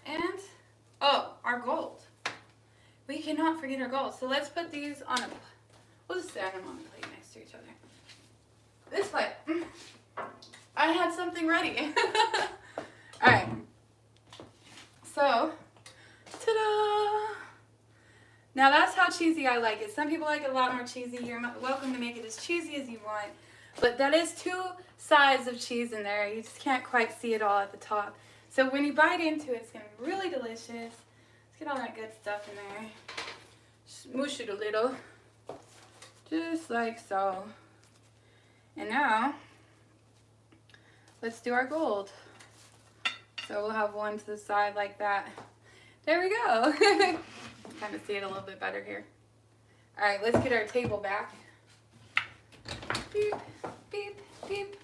And, oh, our gold. We cannot forget our gold. So let's put these on a, we'll just stand them on the plate next to each other. This plate. I had something ready. All right. So, ta-da! Now that's how cheesy I like it. Some people like it a lot more cheesy. You're welcome to make it as cheesy as you want. But that is 2 sides of cheese in there. You just can't quite see it all at the top. So when you bite into it, it's going to be really delicious. Let's get all that good stuff in there. Smoosh it a little. Just like so. And now, let's do our gold. So we'll have one to the side like that. There we go. Kind of see it a little bit better here. All right, let's get our table back. Beep, beep, beep.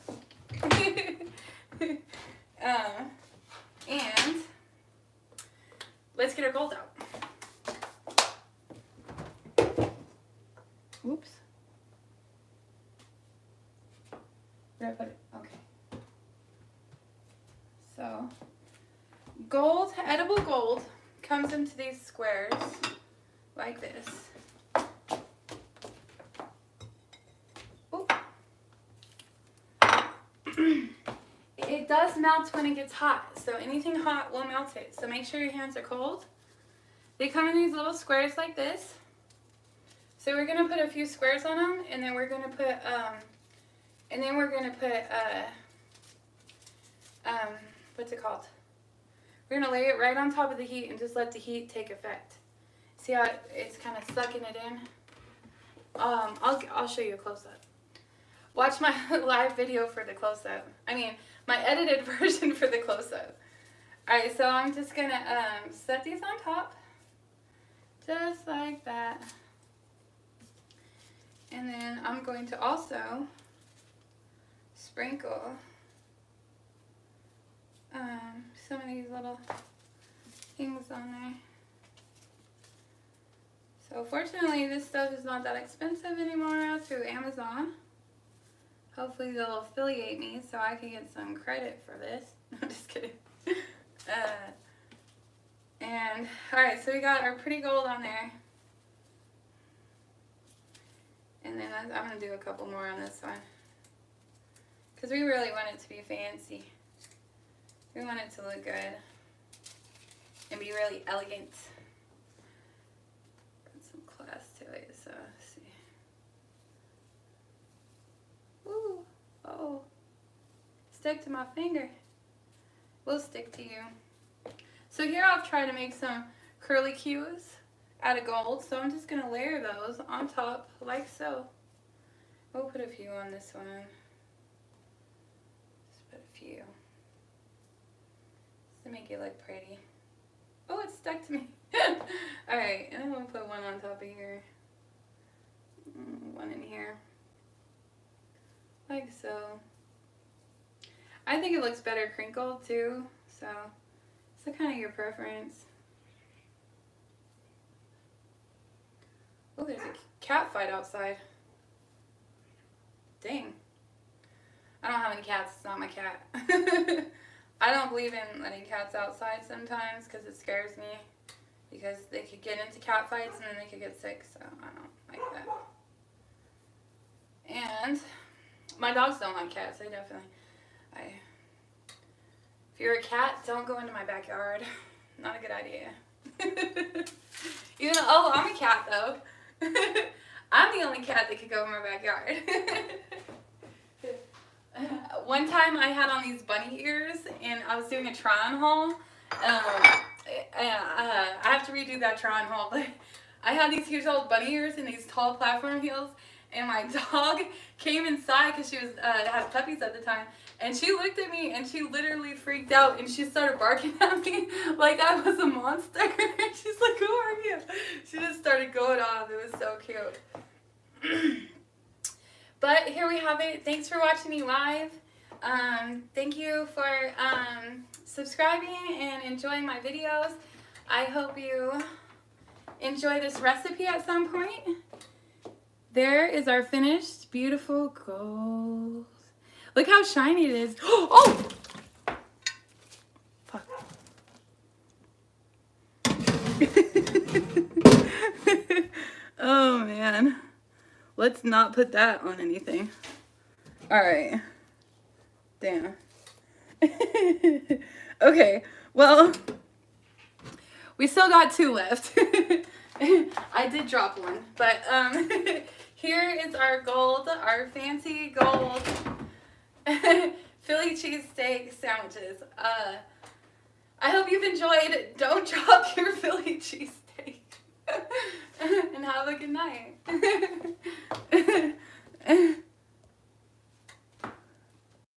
And let's get our gold out. Oops. Where did I put it? Okay. So, gold, edible gold, comes into these squares like this. It does melt when it gets hot, so anything hot will melt it. So make sure your hands are cold. They come in these little squares like this. So we're gonna put a few squares on them, and then we're gonna put what's it called? We're gonna lay it right on top of the heat and just let the heat take effect. See how it's kind of sucking it in? I'll show you a close-up. Watch my live video for the close-up. I mean, my edited version for the close-up. Alright, so I'm just gonna set these on top. Just like that. And then I'm going to also sprinkle some of these little things on there. So fortunately, this stuff is not that expensive anymore through Amazon. Hopefully they'll affiliate me so I can get some credit for this. I'm just kidding. And alright, so we got our pretty gold on there. And then I'm going to do a couple more on this one. Because we really want it to be fancy. We want it to look good. And be really elegant. Got some class to it, so let's see. Ooh, oh. Stick to my finger. Will stick to you. So here I've tried to make some curly cues out of gold, so I'm just going to layer those on top like so. We'll put a few on this one. Just put a few. Just to make it look pretty. Oh, it stuck to me. Alright, and then we'll put one on top of here. One in here. Like so. I think it looks better crinkled too, so it's kind of your preference. Oh, there's a cat fight outside. Dang. I don't have any cats, it's not my cat. I don't believe in letting cats outside sometimes because it scares me. Because they could get into cat fights and then they could get sick, so I don't like that. And my dogs don't like cats, they definitely. If you're a cat, don't go into my backyard. Not a good idea. Even though, oh, I'm a cat though. I'm the only cat that could go in my backyard. One time I had on these bunny ears and I was doing a try on haul. I have to redo that Tron haul, but I had these huge old bunny ears and these tall platform heels, and my dog came inside because she was had puppies at the time, and she looked at me and she literally freaked out and she started barking at me like I was a monster. She's like, "Who are you?" She just started going off. It was so cute. But here we have it. Thanks for watching me live. Thank you for subscribing and enjoying my videos. I hope you enjoy this recipe at some point. There is our finished beautiful gold. Look how shiny it is. Oh! Fuck. Oh man. Let's not put that on anything. Alright. Damn. Okay, well, we still got 2 left. I did drop one, but here is our gold, our fancy gold Philly cheesesteak sandwiches. I hope you've enjoyed. Don't drop your Philly cheesesteak. And have a good night.